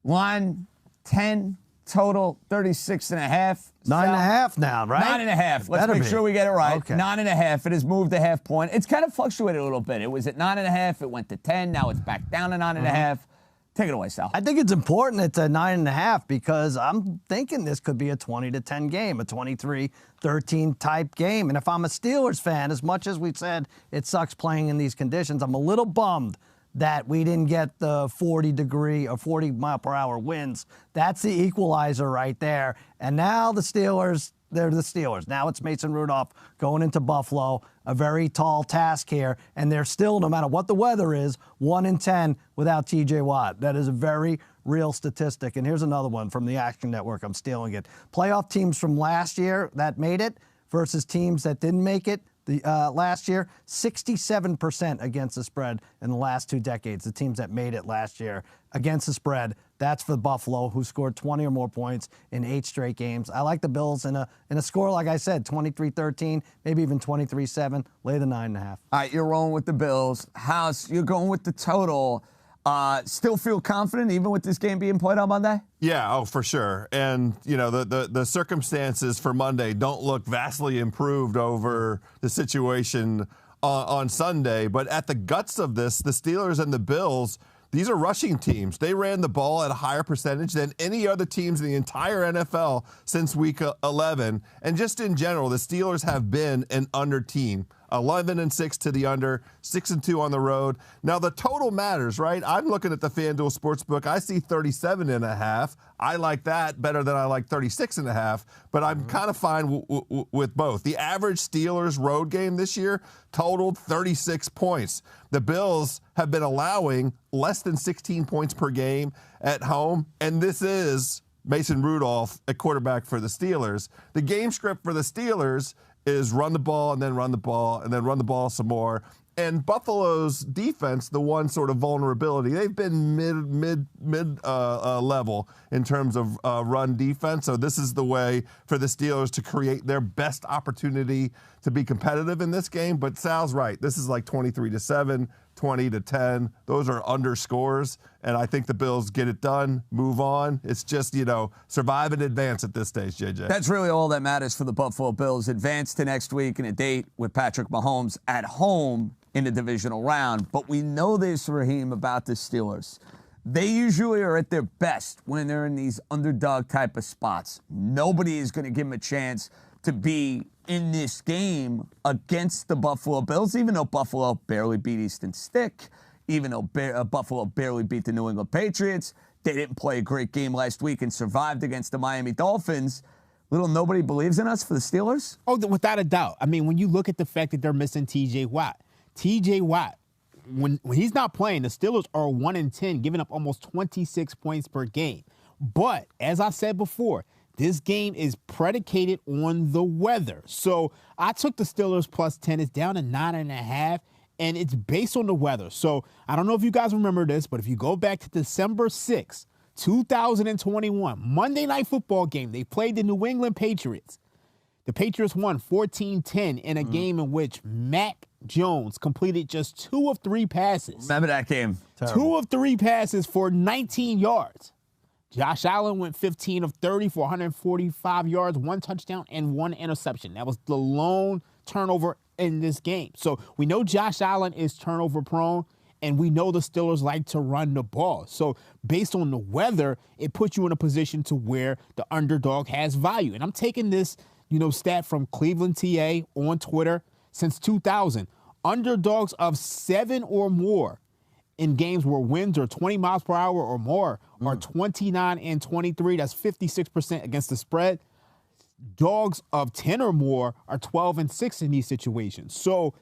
Line 10 total, 36.5. 9.5 now, right? 9.5. Let's make sure we get it right. Okay. 9.5. It has moved a half point. It's kind of fluctuated a little bit. It was at 9.5. It went to 10. Now it's back down to 9.5. Take it away, Sal. I think it's important it's at 9.5 because I'm thinking this could be a 20-10 game, a 23-13 type game. And if I'm a Steelers fan, as much as we've said it sucks playing in these conditions, I'm a little bummed that we didn't get the 40-degree or 40-mile-per-hour winds. That's the equalizer right there. And now the Steelers, they're the Steelers. Now it's Mason Rudolph going into Buffalo, a very tall task here. And they're still, no matter what the weather is, 1-10 without T.J. Watt. That is a very real statistic. And here's another one from the Action Network. I'm stealing it. Playoff teams from last year that made it versus teams that didn't make it. Last year, 67% against the spread in the last 2 decades. The teams that made it last year against the spread, that's for Buffalo, who scored 20 or more points in 8 straight games. I like the Bills in a score, like I said, 23-13, maybe even 23-7. Lay the 9.5. All right, you're rolling with the Bills. House, you're going with the total. Still feel confident even with this game being played on Monday? Yeah, oh, for sure. And, you know, the circumstances for Monday don't look vastly improved over the situation on Sunday. But at the guts of this, the Steelers and the Bills, these are rushing teams. They ran the ball at a higher percentage than any other teams in the entire NFL since Week 11. And just in general, the Steelers have been an under team. 11-6 to the under, 6-2 on the road. Now the total matters, right? I'm looking at the FanDuel Sportsbook. I see 37.5. I like that better than I like 36.5, but I'm kind of fine with both. The average Steelers road game this year totaled 36 points. The Bills have been allowing less than 16 points per game at home, and this is Mason Rudolph at quarterback for the Steelers. The game script for the Steelers is run the ball and then run the ball and then run the ball some more. And Buffalo's defense, the one sort of vulnerability, they've been mid level in terms of run defense. So this is the way for the Steelers to create their best opportunity to be competitive in this game. But Sal's right. This is like 23-7, 20-10. Those are underscores. And I think the Bills get it done, move on. It's just, survive and advance at this stage, JJ. That's really all that matters for the Buffalo Bills. Advance to next week in a date with Patrick Mahomes at home in the divisional round. But we know this, Raheem, about the Steelers. They usually are at their best when they're in these underdog type of spots. Nobody is going to give them a chance to be in this game against the Buffalo Bills, even though Buffalo barely beat Easton Stick, even though Buffalo barely beat the New England Patriots. They didn't play a great game last week and survived against the Miami Dolphins. Little nobody believes in us for the Steelers? Oh, without a doubt. I mean, when you look at the fact that they're missing T.J. Watt, when he's not playing, the Steelers are 1-10, giving up almost 26 points per game. But, as I said before, this game is predicated on the weather. So I took the Steelers plus 10. It's down to 9.5, and it's based on the weather. So I don't know if you guys remember this, but if you go back to December 6th, 2021, Monday Night Football game, they played the New England Patriots. The Patriots won 14-10 in a game in which Mac Jones completed just 2 of 3 passes. Remember that game? Terrible. 2 of 3 passes for 19 yards. Josh Allen went 15 of 30 for 145 yards, 1 touchdown, and 1 interception. That was the lone turnover in this game. So we know Josh Allen is turnover prone, and we know the Steelers like to run the ball. So based on the weather, it puts you in a position to where the underdog has value. And I'm taking this, stat from Cleveland TA on Twitter. Since 2000, underdogs of 7 or more in games where winds are 20 miles per hour or more are 29-23. That's 56% against the spread. Dogs of 10 or more are 12-6 in these situations. So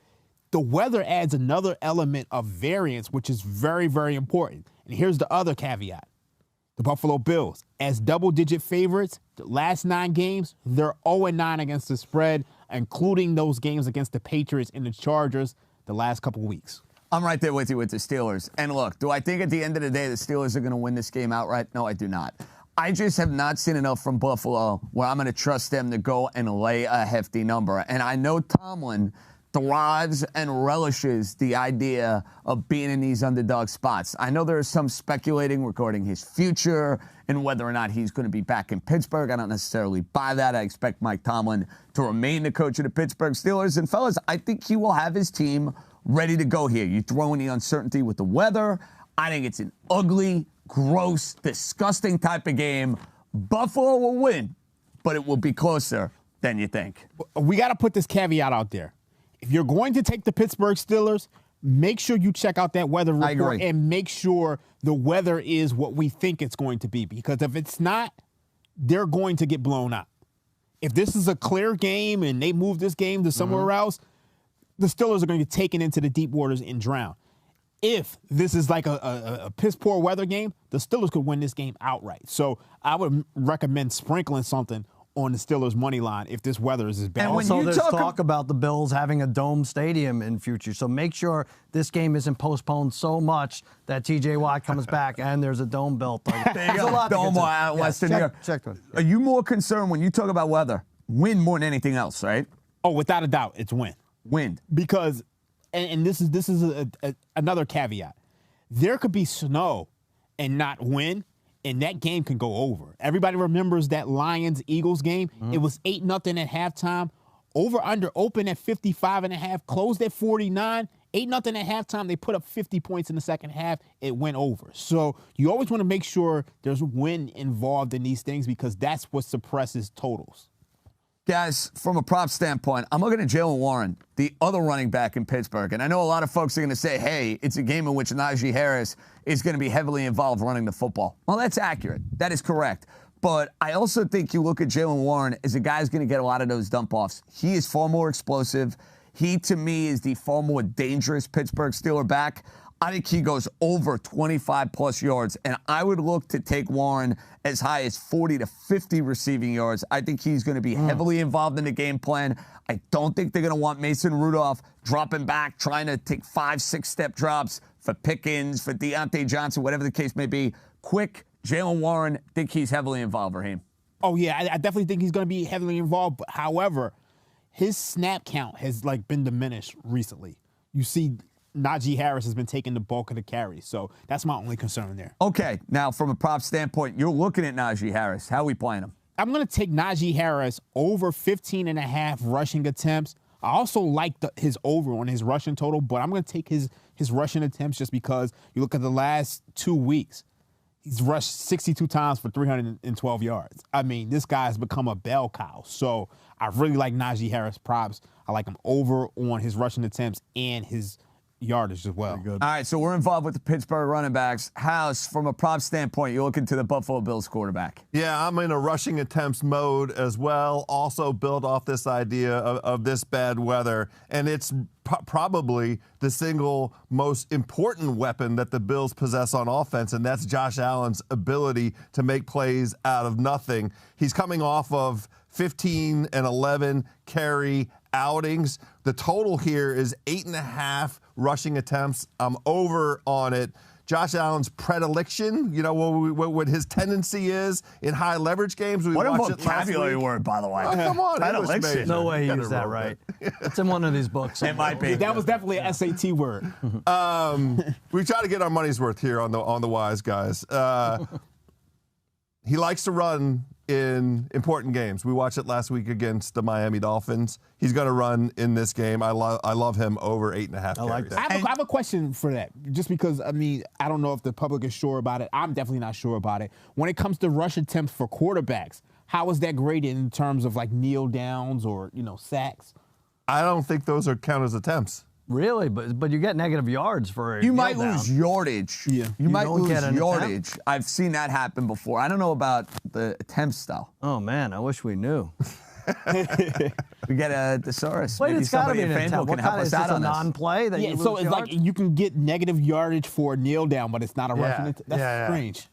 the weather adds another element of variance, which is very, very important. And here's the other caveat. The Buffalo Bills, as double-digit favorites, the last 9 games, they're 0-9 against the spread, including those games against the Patriots and the Chargers the last couple of weeks. I'm right there with you with the Steelers. And look, do I think at the end of the day the Steelers are going to win this game outright? No, I do not. I just have not seen enough from Buffalo where I'm going to trust them to go and lay a hefty number. And I know Tomlin thrives and relishes the idea of being in these underdog spots. I know there is some speculating regarding his future and whether or not he's going to be back in Pittsburgh. I don't necessarily buy that. I expect Mike Tomlin to remain the coach of the Pittsburgh Steelers. And fellas, I think he will have his team ready to go here. You throw in the uncertainty with the weather. I think it's an ugly, gross, disgusting type of game. Buffalo will win, but it will be closer than you think. We got to put this caveat out there. If you're going to take the Pittsburgh Steelers, make sure you check out that weather report and make sure the weather is what we think it's going to be. Because if it's not, they're going to get blown out. If this is a clear game and they move this game to somewhere else, the Steelers are going to get taken into the deep waters and drown. If this is like a piss-poor weather game, the Steelers could win this game outright. So I would recommend sprinkling something on the Steelers' money line if this weather is as bad. And also, there's talk about the Bills having a dome stadium in future. So make sure this game isn't postponed so much that T.J. Watt comes back and there's a dome built. There you go. Dome out Western New York. Are you more concerned when you talk about weather? Wind more than anything else, right? Oh, without a doubt, it's wind. Wind. Because, and this is another caveat. There could be snow and not wind, and that game can go over. Everybody remembers that Lions-Eagles game. It was 8-0 at halftime. Over-under open at 55.5, closed at 49. 8-0 at halftime. They put up 50 points in the second half. It went over. So you always want to make sure there's wind involved in these things because that's what suppresses totals. Guys, from a prop standpoint, I'm looking at Jaylen Warren, the other running back in Pittsburgh. And I know a lot of folks are going to say, hey, it's a game in which Najee Harris is going to be heavily involved running the football. Well, that's accurate. That is correct. But I also think you look at Jaylen Warren as a guy who's going to get a lot of those dump-offs. He is far more explosive. He, to me, is the far more dangerous Pittsburgh Steeler back. I think he goes over 25-plus yards, and I would look to take Warren as high as 40 to 50 receiving yards. I think he's going to be heavily involved in the game plan. I don't think they're going to want Mason Rudolph dropping back, trying to take 5, 6-step drops for Pickens, for Deontay Johnson, whatever the case may be. Quick, Jaylen Warren, think he's heavily involved, Raheem. Oh, yeah, I definitely think he's going to be heavily involved. But however, his snap count has, been diminished recently. You see Najee Harris has been taking the bulk of the carries. So that's my only concern there. Okay, now from a prop standpoint, you're looking at Najee Harris. How are we playing him? I'm going to take Najee Harris over 15.5 rushing attempts. I also like his over on his rushing total, but I'm going to take his rushing attempts just because you look at the last 2 weeks. He's rushed 62 times for 312 yards. I mean, this guy has become a bell cow. So I really like Najee Harris props. I like him over on his rushing attempts and his yardage as well. All right, so we're involved with the Pittsburgh running backs. House, from a prop standpoint, you're looking to the Buffalo Bills quarterback. Yeah, I'm in a rushing attempts mode as well. Also built off this idea of this bad weather. And it's probably the single most important weapon that the Bills possess on offense, and that's Josh Allen's ability to make plays out of nothing. He's coming off of 15 and 11 carry outings. The total here is 8.5 rushing attempts. I'm over on it. Josh Allen's predilection, what his tendency is in high leverage games. What a vocabulary word, by the way. Oh, come on. Predilection. No way he used that right. It's in one of these books. It might be. That was definitely an SAT word. We try to get our money's worth here on the Wise Guys. He likes to run in important games. We watched it last week against the Miami Dolphins. He's going to run in this game. I love him over 8.5 carries. I like that. I have a question for that, just because, I don't know if the public is sure about it. I'm definitely not sure about it. When it comes to rush attempts for quarterbacks, how is that graded in terms of kneel downs or, sacks? I don't think those are count as attempts. Really? But you get negative yards for a You might kneel down. lose yardage. Yeah. You might don't lose get an yardage. I've seen that happen before. I don't know about the attempts, though. Oh, man, I wish we knew. We get a thesaurus. Wait, Maybe it's got to somebody be an in FanDuel attempt. can What help kind us is out this, a on this. non-play that you Yeah, lose so it's yards? you can get negative yardage for a kneel down, but it's not a rushing attempt. That's strange.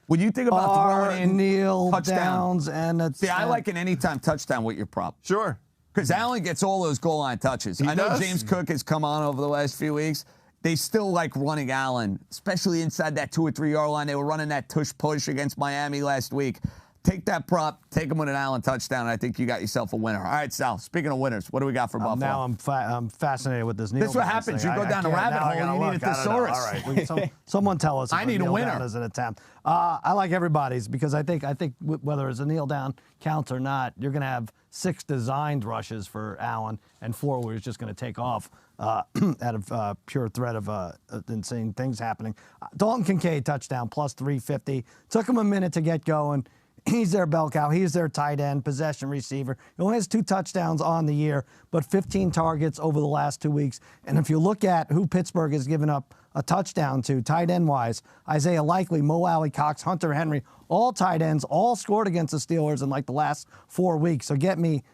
When you think about throwing in kneel touchdown, downs and it's see, I like an anytime touchdown with your prop. Sure. Because Allen gets all those goal line touches. I know does. James Cook has come on over the last few weeks. They still like running Allen, especially inside that 2 or 3 yard line. They were running that tush push against Miami last week. Take that prop, take him with an Allen touchdown, and I think you got yourself a winner. All right, Sal, speaking of winners, what do we got for Buffalo? Now I'm fascinated with this kneel This is what down happens. thing. You go down a rabbit hole, you need a thesaurus. All right, someone tell us. If I need a kneel winner. down as an attempt. I like everybody's because I think whether it's a kneel down counts or not, you're going to have 6 designed rushes for Allen and 4 where he's just going to take off out of pure threat of insane things happening. Dalton Kincaid touchdown plus 350. Took him a minute to get going. He's their bell cow. He's their tight end, possession receiver. He only has 2 touchdowns on the year, but 15 targets over the last 2 weeks. And if you look at who Pittsburgh has given up a touchdown to, tight end-wise, Isaiah Likely, Mo Alley Cox, Hunter Henry, all tight ends, all scored against the Steelers in the last 4 weeks. So get me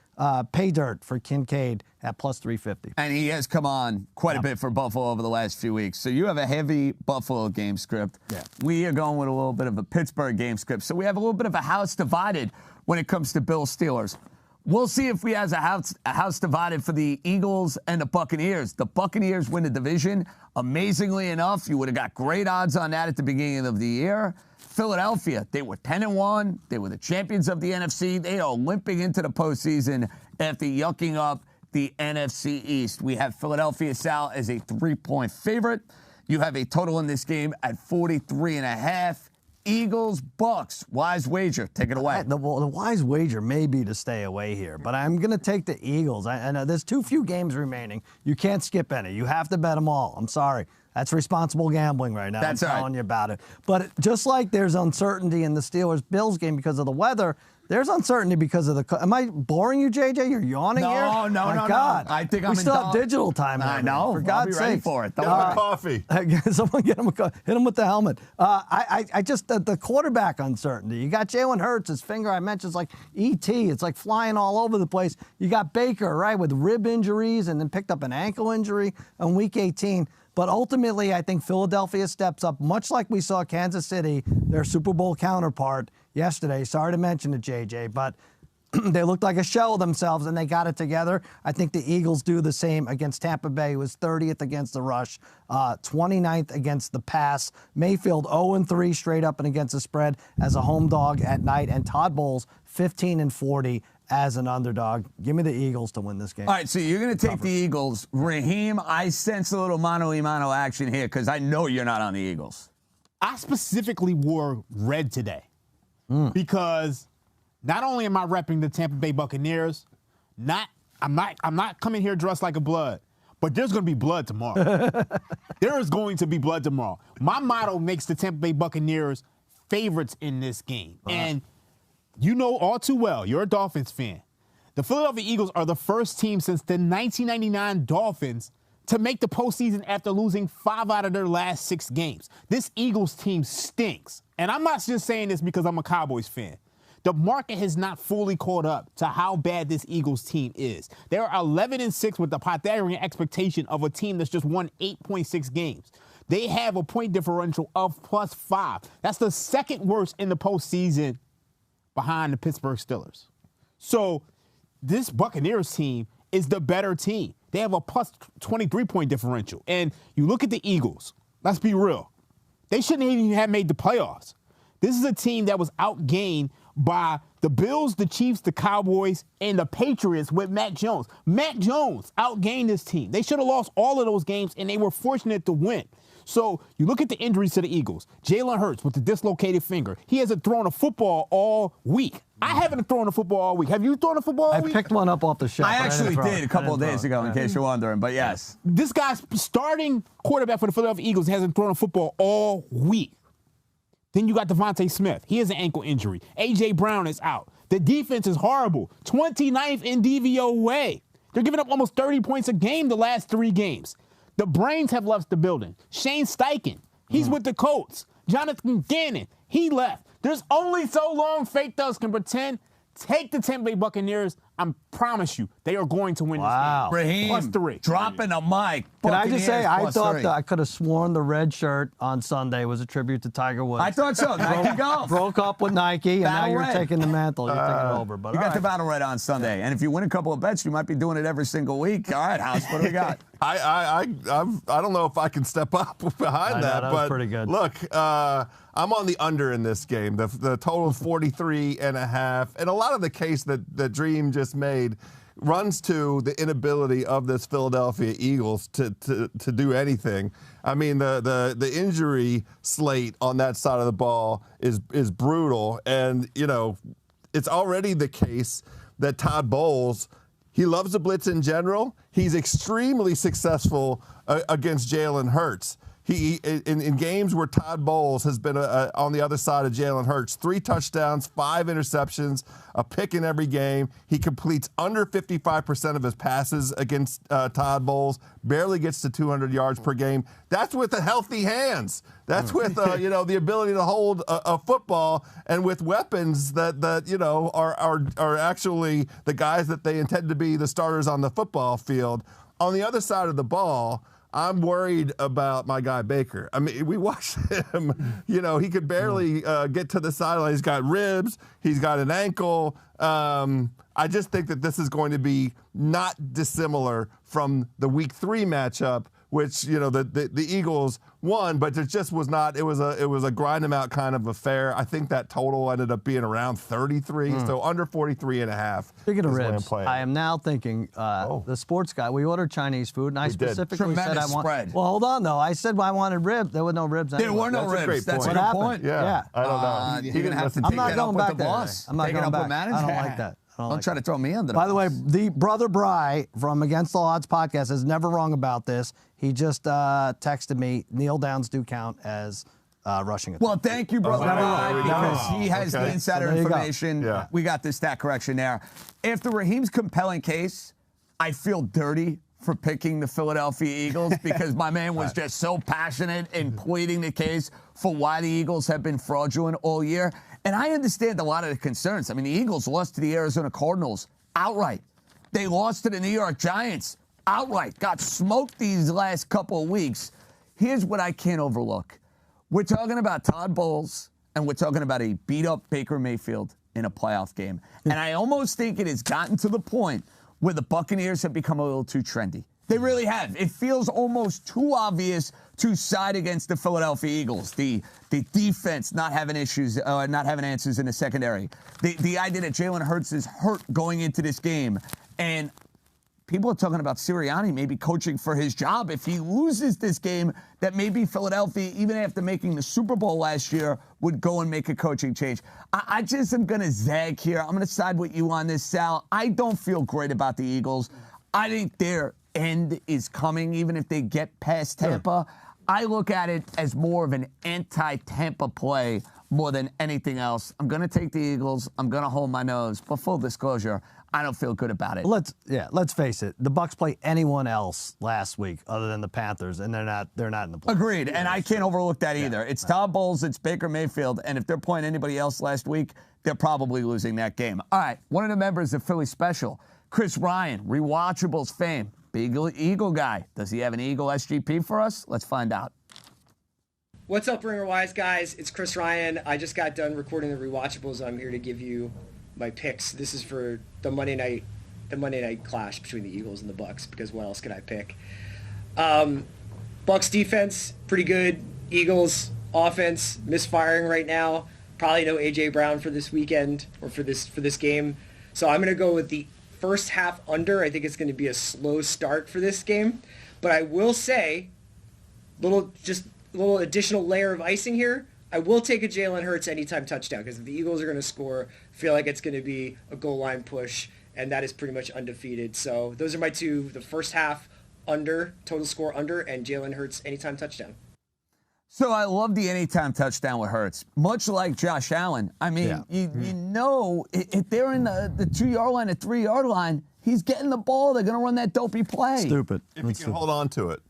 pay dirt for Kincaid at plus 350. And he has come on quite a bit for Buffalo over the last few weeks. So you have a heavy Buffalo game script. Yeah. We are going with a little bit of a Pittsburgh game script. So we have a little bit of a house divided when it comes to Bills Steelers. We'll see if we have a house divided for the Eagles and the Buccaneers. The Buccaneers win the division. Amazingly enough, you would have got great odds on that at the beginning of the year. Philadelphia, they were 10-1. They were the champions of the NFC. They are limping into the postseason after yucking up the NFC East. We have Philadelphia, Sal, as a 3-point favorite. You have a total in this game at 43.5. Eagles, Bucks, wise wager. Take it away. The wise wager may be to stay away here, but I'm going to take the Eagles. I know there's too few games remaining. You can't skip any. You have to bet them all. I'm sorry. That's responsible gambling right now. That's I'm right. telling you about it. But just like there's uncertainty in the Steelers-Bills game because of the weather, there's uncertainty because of the. Am I boring you, JJ? You're yawning here. No, My God. I think we still have digital time. I know. For I'll God's be ready sake. for it. Get him a coffee. Someone hit him with the helmet. I just the quarterback uncertainty. You got Jalen Hurts. His finger I mentioned is like ET. It's like flying all over the place. You got Baker, right, with rib injuries and then picked up an ankle injury on Week 18. But ultimately, I think Philadelphia steps up, much like we saw Kansas City, their Super Bowl counterpart yesterday. Sorry to mention it, JJ, but they looked like a shell of themselves, and they got it together. I think the Eagles do the same against Tampa Bay, who was 30th against the rush, 29th against the pass. Mayfield 0-3 straight up and against the spread as a home dog at night, and Todd Bowles 15-40 as an underdog. Give me the Eagles to win this game. All right, so you're going to take the Eagles. Raheem, I sense a little mano-a-mano action here because I know you're not on the Eagles. I specifically wore red today because not only am I repping the Tampa Bay Buccaneers, I'm not coming here dressed like a blood, but there's going to be blood tomorrow. There is going to be blood tomorrow. My motto makes the Tampa Bay Buccaneers favorites in this game. And you know all too well, you're a Dolphins fan. The Philadelphia Eagles are the first team since the 1999 Dolphins to make the postseason after losing 5 out of their last 6 games. This Eagles team stinks. And I'm not just saying this because I'm a Cowboys fan. The market has not fully caught up to how bad this Eagles team is. They are 11-6 with the Pythagorean expectation of a team that's just won 8.6 games. They have a point differential of +5. That's the second worst in the postseason behind the Pittsburgh Steelers. So this Buccaneers team is the better team. They have a +23 point differential. And you look at the Eagles, let's be real. They shouldn't even have made the playoffs. This is a team that was outgained by the Bills, the Chiefs, the Cowboys, and the Patriots with Mac Jones. Mac Jones outgained this team. They should have lost all of those games, and they were fortunate to win. So you look at the injuries to the Eagles. Jalen Hurts with the dislocated finger. He hasn't thrown a football all week. I haven't thrown a football all week. Have you thrown a football all week? I picked one up off the shelf. I actually did a couple of days ago, in case you're wondering, but yes. This guy's starting quarterback for the Philadelphia Eagles hasn't thrown a football all week. Then you got Devontae Smith. He has an ankle injury. A.J. Brown is out. The defense is horrible. 29th in DVOA. They're giving up almost 30 points a game the last 3 games. The brains have left the building. Shane Steichen, he's with the Colts. Jonathan Gannon, he left. There's only so long fake thugs can pretend. Take the Tampa Bay Buccaneers. I promise you, they are going to win this game. Raheem, +3. dropping a mic. Can I just say, I thought +3. that I could have sworn the red shirt on Sunday was a tribute to Tiger Woods. I thought so. Nike Golf. Broke up with Nike, and now Battle you're red. taking the mantle. You're taking it over. But You all got the right. battle red on Sunday. And if you win a couple of bets, you might be doing it every single week. All right, House, what do we got? I don't know if I can step up behind that, that was but pretty good. Look, I'm on the under in this game. The total of 43.5, and a lot of the case that Dream just made runs to the inability of this Philadelphia Eagles to do anything. I mean, the injury slate on that side of the ball is brutal, and you know, it's already the case that Todd Bowles, he loves the blitz in general. He's extremely successful against Jalen Hurts. He in games where Todd Bowles has been on the other side of Jalen Hurts, 3 touchdowns, 5 interceptions, a pick in every game. He completes under 55% of his passes against Todd Bowles, barely gets to 200 yards per game. That's with the healthy hands. That's with the ability to hold a football and with weapons that are actually the guys that they intend to be the starters on the football field. On the other side of the ball, I'm worried about my guy Baker. I mean, we watched him. He could barely get to the sideline. He's got ribs. He's got an ankle. I just think that this is going to be not dissimilar from the Week 3 matchup, which the Eagles won, but it just was not. It was a grind them out kind of affair. I think that total ended up being around 33, so under 43.5. Speaking of ribs, I am now thinking the sports guy. We ordered Chinese food, and I specifically said I want. Spread. Well, hold on though. I said I wanted ribs. There were no ribs. There anyway. were no That's a ribs. great That's a point. good What point. happened? Yeah. I don't know. You're gonna have to I'm take not that going up back with the there. boss. I'm not Take it going up back. with management. I don't like that. Don't try to throw me under the By the way, bus. the brother Bry from Against All Odds podcast is never wrong about this. He just texted me, kneel downs do count as rushing attack. Well, thank you, brother, because he has the insider there you go. information. Yeah. We got the stat correction there. After Raheem's compelling case, I feel dirty for picking the Philadelphia Eagles because my man was just so passionate in pleading the case for why the Eagles have been fraudulent all year. And I understand a lot of the concerns. I mean, the Eagles lost to the Arizona Cardinals outright. They lost to the New York Giants outright. Got smoked these last couple of weeks. Here's what I can't overlook. We're talking about Todd Bowles, and we're talking about a beat-up Baker Mayfield in a playoff game. And I almost think it has gotten to the point where the Buccaneers have become a little too trendy. They really have. It feels almost too obvious to side against the Philadelphia Eagles. The defense not having issues, not having answers in the secondary. The idea that Jalen Hurts is hurt going into this game. And people are talking about Sirianni maybe coaching for his job. If he loses this game, that maybe Philadelphia, even after making the Super Bowl last year, would go and make a coaching change. I just am going to zag here. I'm going to side with you on this, Sal. I don't feel great about the Eagles. I think their end is coming, even if they get past Tampa. I look at it as more of an anti-Tampa play more than anything else. I'm going to take the Eagles. I'm going to hold my nose. But full disclosure, I don't feel good about it. Let's face it. The Bucs play anyone else last week other than the Panthers, and they're not in the playoffs. Agreed, and I can't overlook that either. It's Todd Bowles, it's Baker Mayfield, and if they're playing anybody else last week, they're probably losing that game. All right, one of the members of Philly Special, Chris Ryan, Rewatchables fame, big Eagle guy. Does he have an Eagle SGP for us? Let's find out. What's up, Ringer Wise guys? It's Chris Ryan. I just got done recording the Rewatchables. I'm here to give you my picks. This is for the Monday night clash between the Eagles and the Bucs, because what else could I pick? Bucs defense, pretty good. Eagles offense, misfiring right now. Probably no AJ Brown for this weekend or for this game. So I'm going to go with the first half under. I think it's going to be a slow start for this game. But I will say, little additional layer of icing here. I will take a Jalen Hurts anytime touchdown, because if the Eagles are going to score, I feel like it's going to be a goal line push, and that is pretty much undefeated. So those are my two, the first half under, total score under, and Jalen Hurts anytime touchdown. So I love the anytime touchdown with Hurts, much like Josh Allen. I mean, you know, if they're in the 2-yard line, the 3-yard line, he's getting the ball. They're going to run that dopey play. Stupid. If he can hold on to it.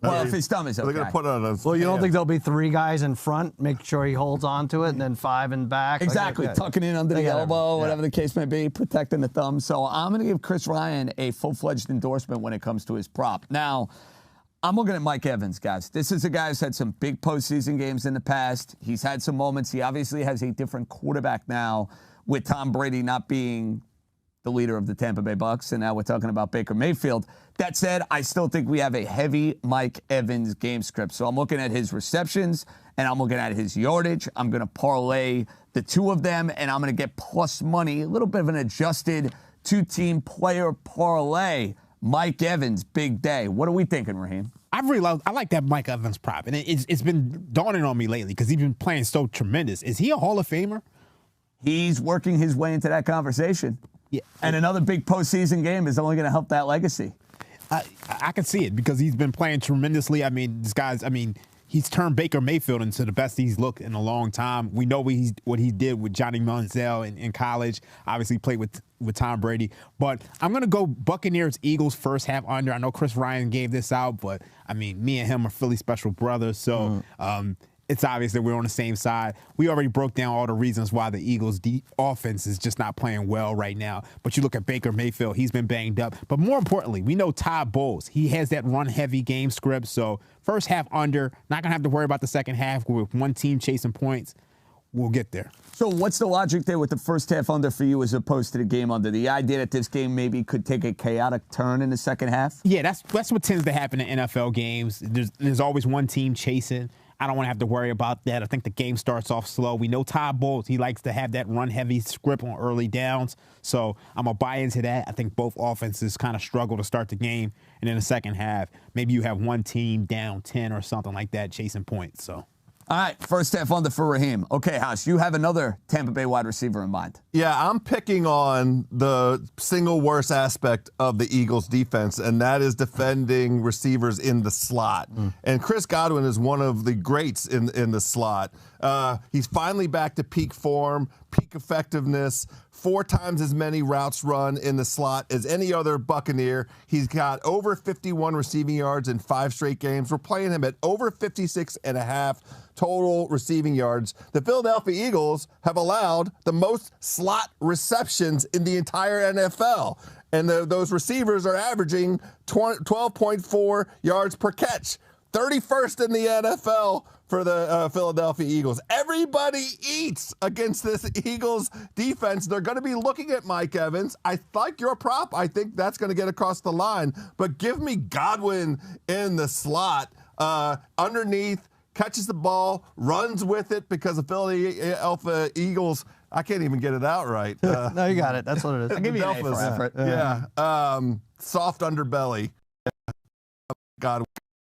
Well, if his thumb is okay. They're going to put it on his Well, you don't think there'll be 3 guys in front, make sure he holds on to it, and then 5 in back? Exactly, Like, tucking in under the got elbow, everything. whatever the case may be, protecting the thumb. So I'm going to give Chris Ryan a full-fledged endorsement when it comes to his prop. Now, I'm looking at Mike Evans, guys. This is a guy who's had some big postseason games in the past. He's had some moments. He obviously has a different quarterback now with Tom Brady not being the leader of the Tampa Bay Bucs, and now we're talking about Baker Mayfield. That said, I still think we have a heavy Mike Evans game script. So I'm looking at his receptions, and I'm looking at his yardage. I'm going to parlay the two of them, and I'm going to get plus money, a little bit of an adjusted 2-team player parlay. Mike Evans, big day. What are we thinking, Raheem? I like that Mike Evans prop, and it's been dawning on me lately because he's been playing so tremendous. Is he a Hall of Famer? He's working his way into that conversation. Yeah. And another big postseason game is only going to help that legacy. I can see it because he's been playing tremendously. I mean, he's turned Baker Mayfield into the best he's looked in a long time. We know what he did with Johnny Manziel in college. Obviously played with Tom Brady. But I'm going to go Buccaneers, Eagles first half under. I know Chris Ryan gave this out, but, I mean, me and him are Philly special brothers. So it's obvious that we're on the same side. We already broke down all the reasons why the Eagles' offense is just not playing well right now. But you look at Baker Mayfield, he's been banged up. But more importantly, we know Todd Bowles. He has that run-heavy game script. So first half under, not going to have to worry about the second half with one team chasing points. We'll get there. So what's the logic there with the first half under for you as opposed to the game under? The idea that this game maybe could take a chaotic turn in the second half? Yeah, that's what tends to happen in NFL games. There's always one team chasing. I don't want to have to worry about that. I think the game starts off slow. We know Todd Bowles, he likes to have that run-heavy script on early downs. So I'm going to buy into that. I think both offenses kind of struggle to start the game. And in the second half, maybe you have one team down 10 or something like that chasing points. So All right, first half under for Raheem. Okay, House, you have another Tampa Bay wide receiver in mind. Yeah, I'm picking on the single worst aspect of the Eagles defense, and that is defending receivers in the slot. And Chris Godwin is one of the greats in the slot. He's finally back to peak form, peak effectiveness, 4 times as many routes run in the slot as any other Buccaneer. He's got over 51 receiving yards in 5 straight games. We're playing him at over 56.5 total receiving yards. The Philadelphia Eagles have allowed the most slot receptions in the entire NFL. And those receivers are averaging 12.4 yards per catch. 31st in the NFL for the Philadelphia Eagles. Everybody eats against this Eagles defense. They're going to be looking at Mike Evans. I like your prop. I think that's going to get across the line. But give me Godwin in the slot, underneath, catches the ball, runs with it, because the Philadelphia Eagles, I can't even get it out right. No, you got it. That's what it is. I'll give you an A for effort. Yeah. Soft underbelly. Godwin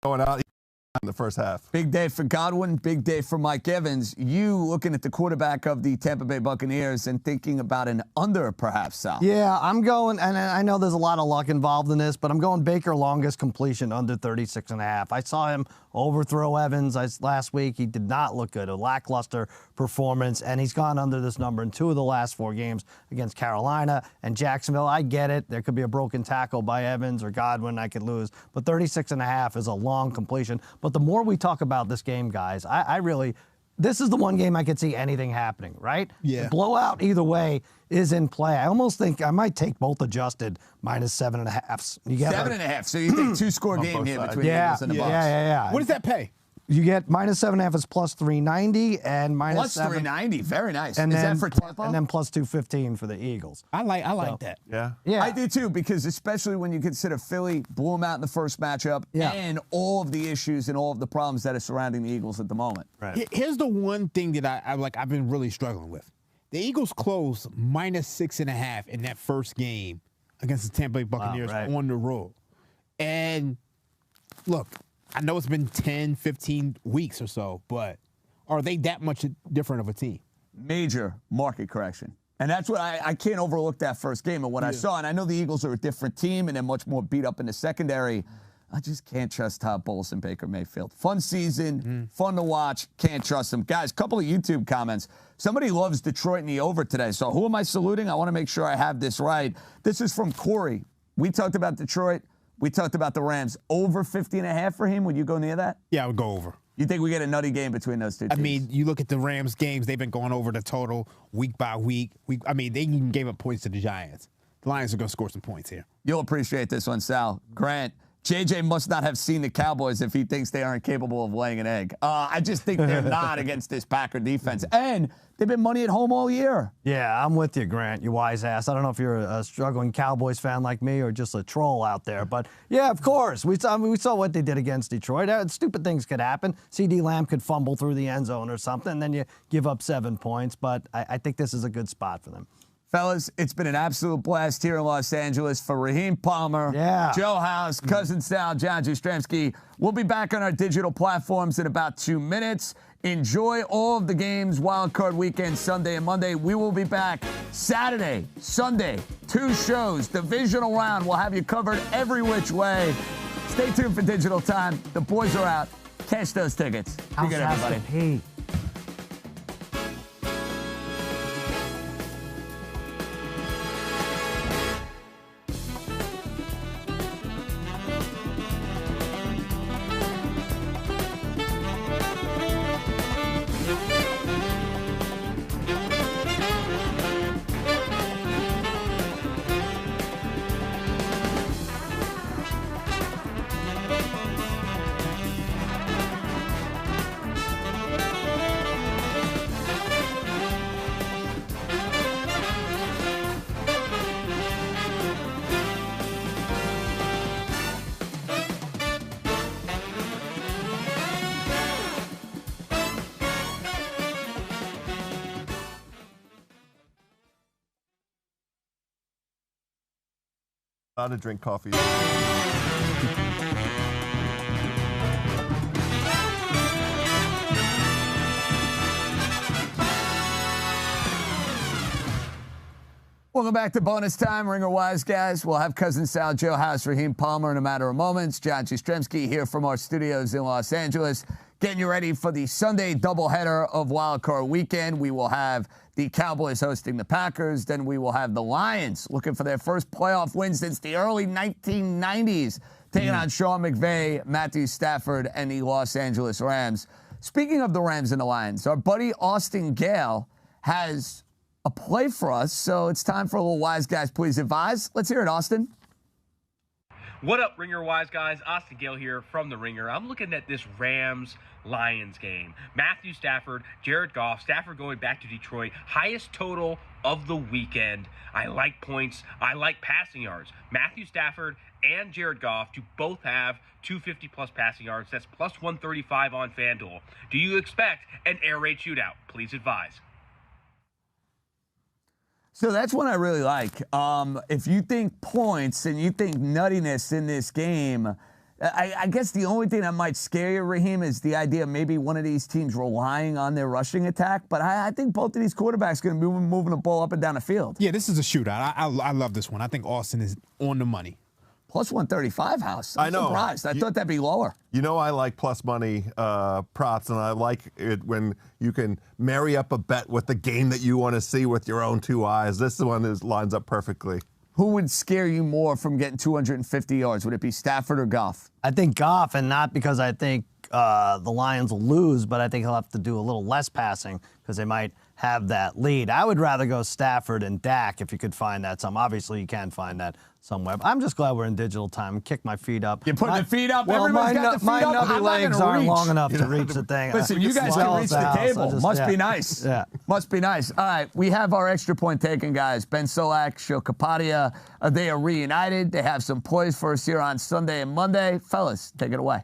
going out in the first half. Big day for Godwin, big day for Mike Evans. You looking at the quarterback of the Tampa Bay Buccaneers and thinking about an under, perhaps, Sal. Yeah, I'm going, and I know there's a lot of luck involved in this, but I'm going Baker longest completion under 36.5. I saw him overthrow Evans last week. He did not look good, a lackluster performance, and he's gone under this number in 2 of the last 4 games against Carolina and Jacksonville. I get it. There could be a broken tackle by Evans or Godwin. I could lose, but 36.5 is a long completion. But the more we talk about this game, guys, I really, this is the one game I could see anything happening, right? Yeah. The blowout either way is in play. I almost think I might take both adjusted -7.5. You get 7.5. So you think 2-score game here between the Eagles and the Bucs. Yeah. What does that pay? You get -7.5 is plus 390 and Plus -7. 390. Very nice. And Is then, that for Tampa? And then plus 215 for the Eagles. I like that. Yeah. Yeah. I do too, because especially when you consider Philly blew them out in the first matchup, Yeah. and all of the issues and all of the problems that are surrounding the Eagles at the moment. Right. Here's the one thing that I've been really struggling with. The Eagles closed -6.5 in that first game against the Tampa Bay Buccaneers right. on the road. And look, I know it's been 10, 15 weeks or so, but are they that much different of a team? Major market correction. And that's what I can't overlook that first game and what I saw. And I know the Eagles are a different team and they're much more beat up in the secondary. I just can't trust Todd Bowles and Baker Mayfield. Fun season, fun to watch, can't trust them. Guys, couple of YouTube comments. Somebody loves Detroit in the over today. So who am I saluting? I want to make sure I have this right. This is from Corey. We talked about Detroit. We talked about the Rams. Over 50.5 for him. Would you go near that? Yeah, I would go over. You think we get a nutty game between those two teams? I mean, you look at the Rams games, they've been going over the total week by week. I mean, they even gave up points to the Giants. The Lions are going to score some points here. You'll appreciate this one, Sal. Grant, JJ must not have seen the Cowboys if he thinks they aren't capable of laying an egg. I just think they're not against this Packer defense. And they've been money at home all year. Yeah, I'm with you, Grant, you wise ass. I don't know if you're a struggling Cowboys fan like me or just a troll out there. But, yeah, of course. We saw what they did against Detroit. Stupid things could happen. C.D. Lamb could fumble through the end zone or something, and then you give up 7 points. But I think this is a good spot for them. Fellas, it's been an absolute blast here in Los Angeles for Raheem Palmer, Joe House, Cousin Sal, John Jastremski. We'll be back on our digital platforms in about 2 minutes. Enjoy all of the games, Wild Card Weekend, Sunday and Monday. We will be back Saturday, Sunday, 2 shows, divisional round. We'll have you covered every which way. Stay tuned for Digital Time. The boys are out. Cash those tickets. Be good, everybody. Hey. To drink coffee. Welcome back to Bonus Time, Ringer Wise guys. We'll have Cousin Sal, Joe House, Raheem Palmer in a matter of moments. John Jastremski here from our studios in Los Angeles, getting you ready for the Sunday doubleheader of Wild Card Weekend. We will have the Cowboys hosting the Packers. Then we will have the Lions looking for their first playoff win since the early 1990s, taking on Sean McVay, Matthew Stafford, and the Los Angeles Rams. Speaking of the Rams and the Lions, our buddy Austin Gale has a play for us, so it's time for a little Wise Guys Please Advise. Let's hear it, Austin. What up, Ringer Wise guys? Austin Gale here from the Ringer. I'm looking at this Rams-Lions game. Matthew Stafford, Jared Goff, Stafford going back to Detroit. Highest total of the weekend. I like points. I like passing yards. Matthew Stafford and Jared Goff to both have 250-plus passing yards. That's plus 135 on FanDuel. Do you expect an air raid shootout? Please advise. So that's what I really like. If you think points and you think nuttiness in this game, I guess the only thing that might scare you, Raheem, is the idea of maybe one of these teams relying on their rushing attack. But I think both of these quarterbacks are going to be moving the ball up and down the field. Yeah, this is a shootout. I love this one. I think Austin is on the money. Plus 135, House. I'm surprised. I thought that'd be lower. You know, I like plus money props, and I like it when you can marry up a bet with the game that you want to see with your own two eyes. This one lines up perfectly. Who would scare you more from getting 250 yards? Would it be Stafford or Goff? I think Goff, and not because I think the Lions will lose, but I think he'll have to do a little less passing because they might have that lead. I would rather go Stafford and Dak if you could find that some. Obviously, you can find that somewhere. But I'm just glad we're in digital time. Kick my feet up. You put the feet up. Well, Everybody's got the feet my up. nubby legs aren't long enough to reach the thing. Listen, you guys can reach the table. Must be nice. Yeah. Must be nice. All right, we have our extra point taken, guys. Ben Solak, Show Kapadia. They are reunited. They have some plays for us here on Sunday and Monday. Fellas, take it away.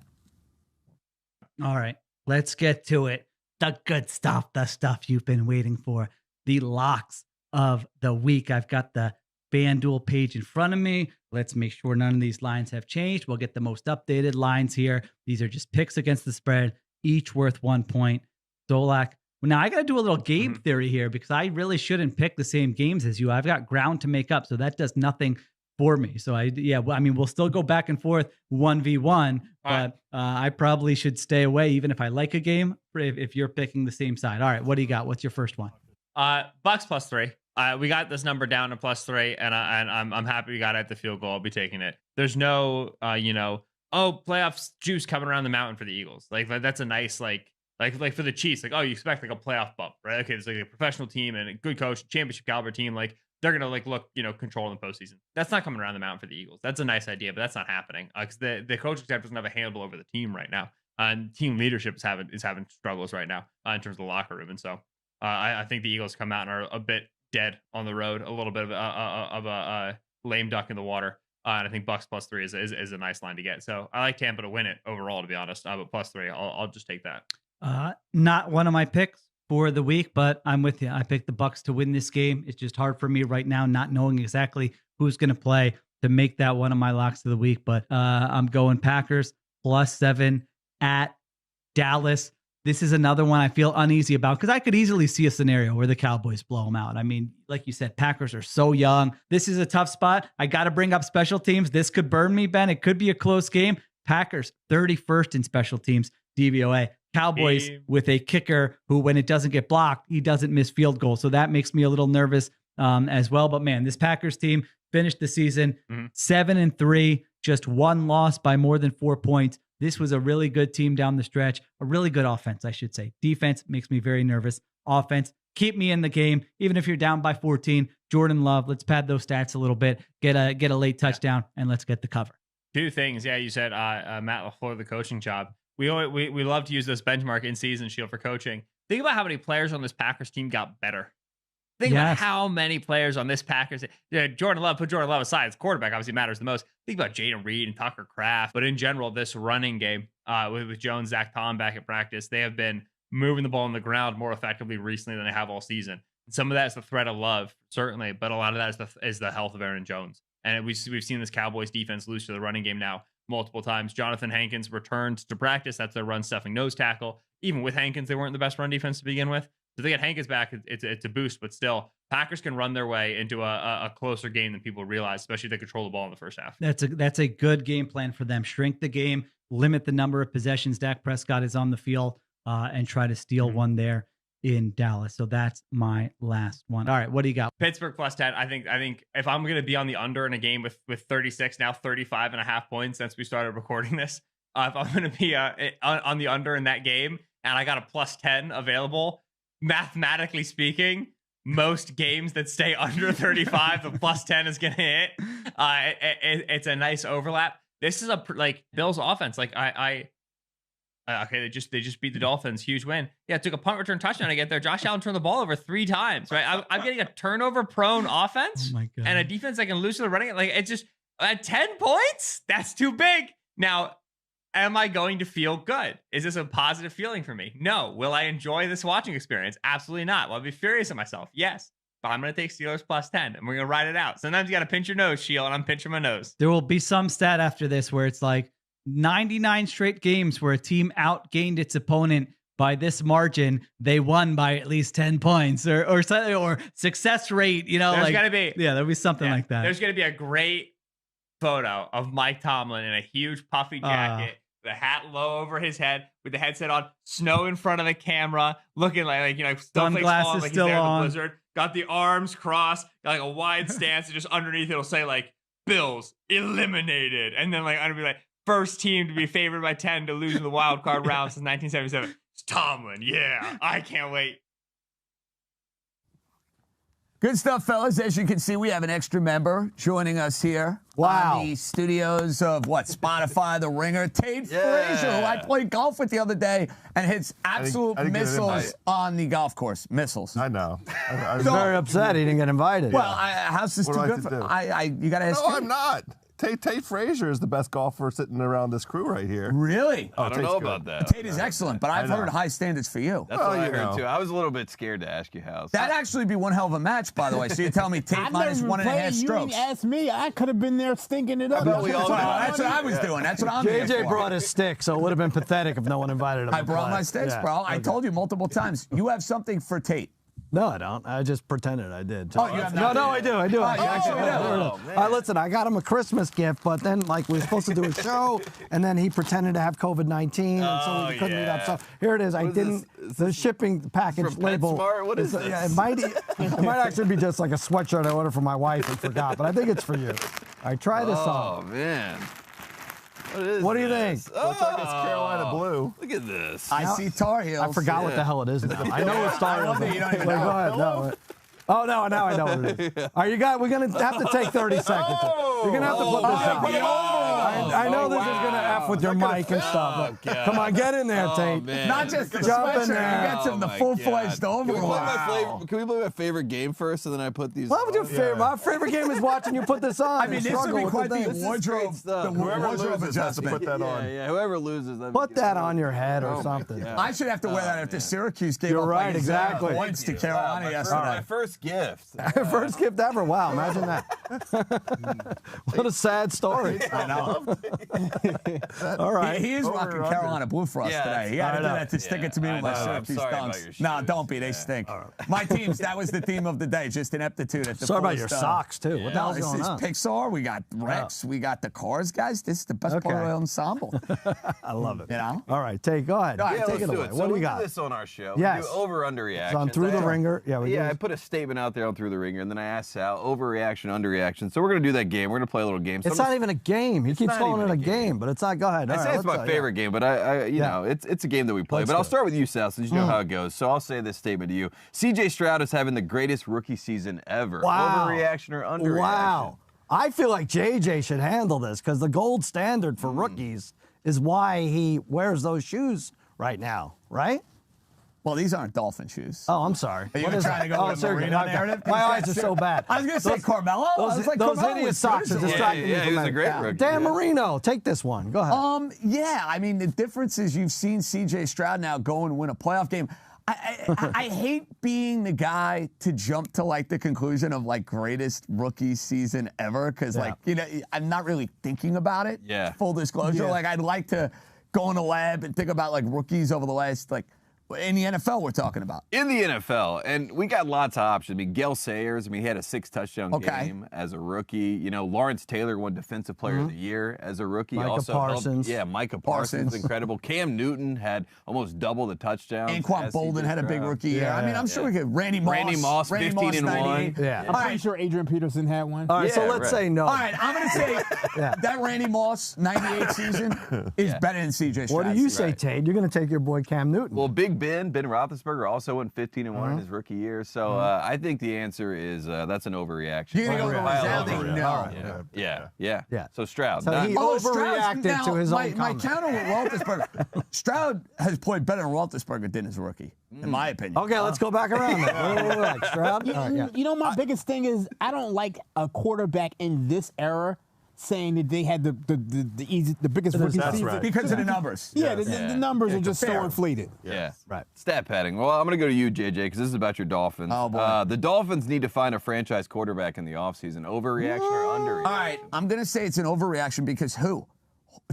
All right, let's get to it. The good stuff, the stuff you've been waiting for. The locks of the week. I've got the FanDuel page in front of me. Let's make sure none of these lines have changed. We'll get the most updated lines here. These are just picks against the spread, each worth 1 point. Solak. Now, I got to do a little game theory here because I really shouldn't pick the same games as you. I've got ground to make up, so that does nothing for me. So, I mean, we'll still go back and forth 1v1, but I probably should stay away even if I like a game if you're picking the same side. All right, what do you got? What's your first one? Bucks +3. We got this number down to +3, and I'm happy we got it at the field goal. I'll be taking it. There's no, playoffs juice coming around the mountain for the Eagles. Like that's a nice like for the Chiefs. Like, oh, you expect like a playoff bump, right? Okay, it's like a professional team and a good coach, championship caliber team. Like they're gonna look control in the postseason. That's not coming around the mountain for the Eagles. That's a nice idea, but that's not happening because the coaching staff doesn't have a handle over the team right now, and team leadership is having struggles right now in terms of the locker room, and so. I think the Eagles come out and are a bit dead on the road, a little bit of a lame duck in the water. And I think Bucks +3 is a nice line to get. So I like Tampa to win it overall, to be honest. But +3, I'll just take that. Not one of my picks for the week, but I'm with you. I picked the Bucks to win this game. It's just hard for me right now, not knowing exactly who's going to play to make that one of my locks of the week. But I'm going Packers +7 at Dallas. This is another one I feel uneasy about because I could easily see a scenario where the Cowboys blow them out. I mean, like you said, Packers are so young. This is a tough spot. I got to bring up special teams. This could burn me, Ben. It could be a close game. Packers, 31st in special teams, DVOA. Cowboys with a kicker who, when it doesn't get blocked, he doesn't miss field goals. So that makes me a little nervous as well. But, man, this Packers team finished the season 7-3, just one loss by more than 4 points. This was a really good team down the stretch, a really good offense, I should say. Defense makes me very nervous. Offense, keep me in the game, even if you're down by 14. Jordan Love, let's pad those stats a little bit, get a late touchdown, and let's get the cover. Two things. Yeah, you said Matt LaFleur, the coaching job. We love to use this benchmark in season shield for coaching. Think about how many players on this Packers team got better. Think about how many players on this Packers. Jordan Love, put Jordan Love aside. It's quarterback obviously matters the most. Think about Jaden Reed and Tucker Kraft. But in general, this running game with Jones, Zach Tom back at practice, they have been moving the ball on the ground more effectively recently than they have all season. And some of that is the threat of Love, certainly, but a lot of that is the health of Aaron Jones. And we've seen this Cowboys defense lose to the running game now multiple times. Jonathan Hankins returned to practice. That's their run-stuffing nose tackle. Even with Hankins, they weren't the best run defense to begin with. So they get Hankins back, it's a boost, but still, Packers can run their way into a closer game than people realize, especially if they control the ball in the first half. That's a good game plan for them. Shrink the game, limit the number of possessions Dak Prescott is on the field, and try to steal one there in Dallas. So that's my last one. All right, what do you got? Pittsburgh +10. I think if I'm going to be on the under in a game with 36, now 35.5 points since we started recording this, if I'm going to be on the under in that game and I got a +10 available, mathematically speaking, most games that stay under 35, the +10 is going to hit. It's a nice overlap. This is Bills offense. Okay, they just beat the Dolphins. Huge win. Yeah, it took a punt return touchdown to get there. Josh Allen turned the ball over 3 times. Right, I'm getting a turnover-prone offense and a defense that can lose to the running. It's just at 10 points. That's too big. Now, am I going to feel good? Is this a positive feeling for me? No. Will I enjoy this watching experience? Absolutely not. Will I be furious at myself? Yes. But I'm going to take Steelers +10, and we're going to ride it out. Sometimes you got to pinch your nose, Shield, and I'm pinching my nose. There will be some stat after this where it's like 99 straight games where a team outgained its opponent by this margin. They won by at least 10 points or success rate. There's got to be. Yeah, there'll be something like that. There's going to be a great photo of Mike Tomlin in a huge puffy jacket. The hat low over his head with the headset on, snow in front of the camera, looking like sunglasses like still he's there on. in the blizzard. Got the arms crossed, got a wide stance, and just underneath it'll say Bills eliminated, and then it'll be first team to be favored by 10 to lose in the wild card round since 1977. It's Tomlin, yeah, I can't wait. Good stuff, fellas. As you can see, we have an extra member joining us here. Wow. On the studios of Spotify, The Ringer. Tate Frazier, who I played golf with the other day and hits absolute I didn't get an missiles invite. on the golf course. Missiles. I know. I He's very upset he didn't get invited. Well, how's this What too do I good have for? to do? You got to ask. No, Tate. I'm not. Tate Frazier is the best golfer sitting around this crew right here. Really? I don't Tate's know good. about that. Tate is excellent, but I've know. heard high standards for you. That's Well, what I you heard know. too. I was a little bit scared to ask you how. That'd actually be one hell of a match, by the way. So you're telling me Tate minus 1.5 strokes. You asked me. I could have been there stinking it up. bet we all That's what I was doing. That's what I'm here JJ for. brought his stick, so it would have been pathetic if no one invited him. I to brought play. my sticks, Yeah, bro. I okay. told you multiple times. You have something for Tate. No, I don't. I just pretended I did. Oh, you have No, not? I do. Oh, you actually do. Oh, man. Listen, I got him a Christmas gift, but then we were supposed to do a show, and then he pretended to have COVID-19, and so we couldn't meet up. So here it is. I didn't. The shipping package from label. PetSmart? What is this? Yeah, it might actually be just like a sweatshirt I ordered for my wife and forgot, but I think it's for you. All right, try this Oh on. man. What is What do you this? think? Looks like it's Carolina blue. Look at this. I see Tar Heels. I forgot what the hell it is now. I know it's Star Wars. that you don't even Wait, know. go ahead. No. Oh no! Now I know what it is. All right, we're gonna have to take 30 seconds. You're gonna have to put this on. I know this is gonna f with your mic and stuff. But come on, get in there, Tate. man. Not just the Jump in sweatshirt. there. You get some the my full-fledged God. overall. Can we play my favorite game first, and then I put these? What was your favorite? My favorite game is watching you put this on. I mean, this would be quite the wardrobe, stuff. the Whoever wardrobe loses has to adjustment. put that on. Yeah, whoever loses, Put that on your head or something. I should have to wear that after Syracuse gave You're up right, like exactly. points to Carolina My yesterday. first gift. First gift ever. Wow, imagine that. What a sad story. I know. All right. He is Over rocking or under? Carolina blue for us Yeah, today. He had to do I know. that to stick it to me I with my know. I'm Syracuse sorry about dunks. your No, shoes. don't be. They stink. My teams, that was the theme of the day, just ineptitude at the Sorry about fullest, your socks too. What the No, hell's this going is on? Pixar. We got Rex. We got the cars, guys. This is the best part of Okay. the ensemble. I love it. You know? All right, Tate, go ahead. All right, Yeah, take let's it do away. it. What So do we you got? do this on our show. Yes. We do over-under So on Through the Ringer. Yeah, we do. I put a statement out there on Through the Ringer, and then I asked Sal, overreaction, underreaction. So we're going to do that game. We're going to play a little game. So It's I'm not even a game. He keeps not calling even it a a game, but it's not. Go ahead. I All say right, it's my let's, favorite game, but I you Yeah. know, it's a game that we play. Let's But do I'll it. start with you, Sal, since you know how it goes. So I'll say this statement to you. CJ Stroud is having the greatest rookie season ever. Wow. Overreaction or underreaction? Wow. I feel like JJ should handle this because the gold standard for rookies is why he wears those shoes right now, right? Well, these aren't Dolphin shoes. Oh, I'm sorry. Are you What is trying to that? go with a sorry, Marino okay. narrative? My eyes are so bad. I was going to say Carmelo. I was like, Those Carmelo idiot was socks are good. distracting me Yeah, from he was a that. great rookie. Dan Yeah. Marino, take this one. Go ahead. Yeah, I mean, the difference is you've seen C.J. Stroud now go and win a playoff game. I hate being the guy to jump to like the conclusion of like greatest rookie season ever because like, you know, I'm not really thinking about it. Yeah. Full disclosure. Yeah. Like I'd like to go in a lab and think about like rookies over the last like In the NFL, we're talking about. In the NFL, and we got lots of options. I mean, Gale Sayers, he had a 6-touchdown game as a rookie. You know, Lawrence Taylor won Defensive Player of the Year as a rookie. Micah also Parsons. Micah Parsons, incredible. Cam Newton had almost double the touchdowns. Anquan Bolden had a big rookie year. Yeah, I mean, I'm sure we could. Randy Moss, 15-1. Yeah. I'm pretty sure Adrian Peterson had one. All right, so let's say no. All right, I'm going to say that Randy Moss 98 season is better than C.J. Stroud. What do you say, Tate? You're going to take your boy Cam Newton. Well, Big Ben Roethlisberger also went 15-1 in his rookie year. So I think the answer is that's an overreaction. You're going to go with Ronaldo? No. Yeah. So Stroud. So he overreacted to his own My comment. counter with Roethlisberger. Stroud has played better than Roethlisberger than his rookie, in my opinion. Okay, let's go back around then. Stroud? You know, my biggest thing is I don't like a quarterback in this era saying that they had the biggest rookie season. right. Because of the numbers. Yeah, the numbers are just so inflated. Yeah. Right. Stat padding. Well, I'm going to go to you, JJ, because this is about your Dolphins. Oh, boy. The Dolphins need to find a franchise quarterback in the offseason. Overreaction or underreaction? All right, I'm going to say it's an overreaction because who?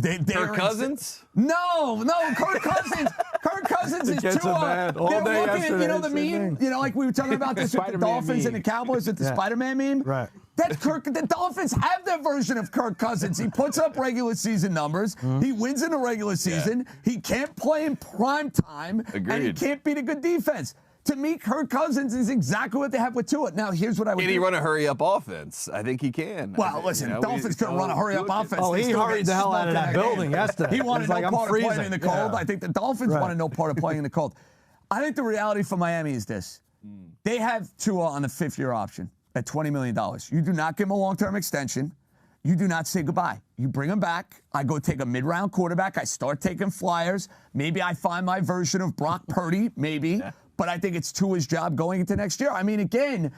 Kirk Cousins? No, Kirk Cousins. Kirk Cousins is Gets too him mad all they're day looking at, yesterday, the meme, like we were talking about this with the Spider-Man Dolphins meme. and the Cowboys with the Spider-Man meme. Right. That's Kirk. The Dolphins have their version of Kirk Cousins. He puts up regular season numbers. He wins in the regular season. He can't play in prime time. And he Agreed. can't beat a good defense. To me, Kirk Cousins is exactly what they have with Tua. Now, here's what I would Can do. he run a hurry-up offense? I think he can. Well, listen, Dolphins couldn't run a hurry-up offense. Oh, They he still hurried get the hell out of smoked that in building game. yesterday. He wanted It was no like, I'm part of playing freezing. in the cold. Yeah. I think the Dolphins wanted no part of playing in the cold. I think the reality for Miami is this. They have Tua on the 5th-year option at $20 million. You do not give him a long-term extension. You do not say goodbye. You bring him back. I go take a mid-round quarterback. I start taking flyers. Maybe I find my version of Brock Purdy, maybe. Yeah. But I think it's Tua's job going into next year. I mean, again,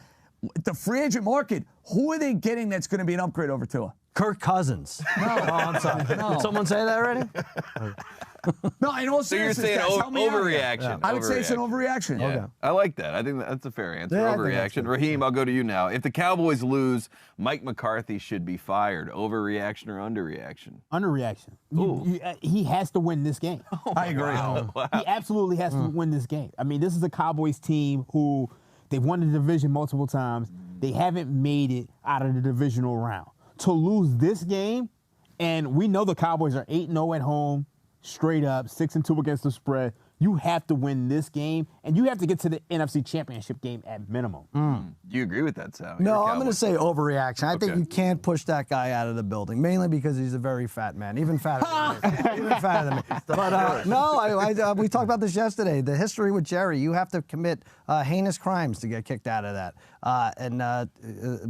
the free agent market, who are they getting that's going to be an upgrade over Tua? Kirk Cousins. No. Oh, I'm sorry. No. Did someone say that already? No, in all So you're seriousness, saying guys, help me out here. overreaction. I would say it's an overreaction. Yeah. Okay. I like that. I think that's a fair answer. Yeah, I think that's Overreaction. good. Raheem, I'll go to you now. If the Cowboys lose, Mike McCarthy should be fired. Overreaction or underreaction? Underreaction. He has to win this game. I agree. He absolutely has to win this game. I mean, this is a Cowboys team who they've won the division multiple times. They haven't made it out of the divisional round. To lose this game, and we know the Cowboys are 8-0 at home, straight up, 6-2 against the spread. You have to win this game, and you have to get to the NFC Championship game at minimum. Do you agree with that, Sal? No, I'm going to say overreaction. I think Okay. you can't push that guy out of the building, mainly because he's a very fat man, even fatter than me. Even fatter than me. But no, we talked about this yesterday. The history with Jerry, you have to commit heinous crimes to get kicked out of that. And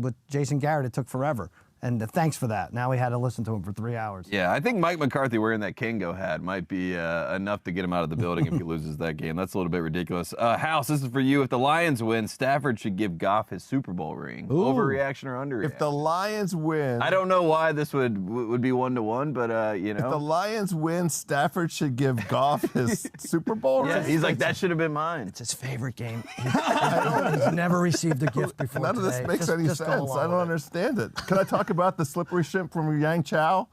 with Jason Garrett, it took forever. And thanks for that. Now we had to listen to him for 3 hours. Yeah, I think Mike McCarthy wearing that Kango hat might be enough to get him out of the building if he loses that game. That's a little bit ridiculous. House, this is for you. If the Lions win, Stafford should give Goff his Super Bowl ring. Overreaction or underreaction? If the Lions win, I don't know why this would be 1-1, but if the Lions win, Stafford should give Goff his Super Bowl yeah, ring. he's like, that should have been mine. It's his favorite game. He's never received a gift before. None of this today. makes any Just go sense. along I don't with it. understand it. Can I talk about the slippery shrimp from Yang Chow?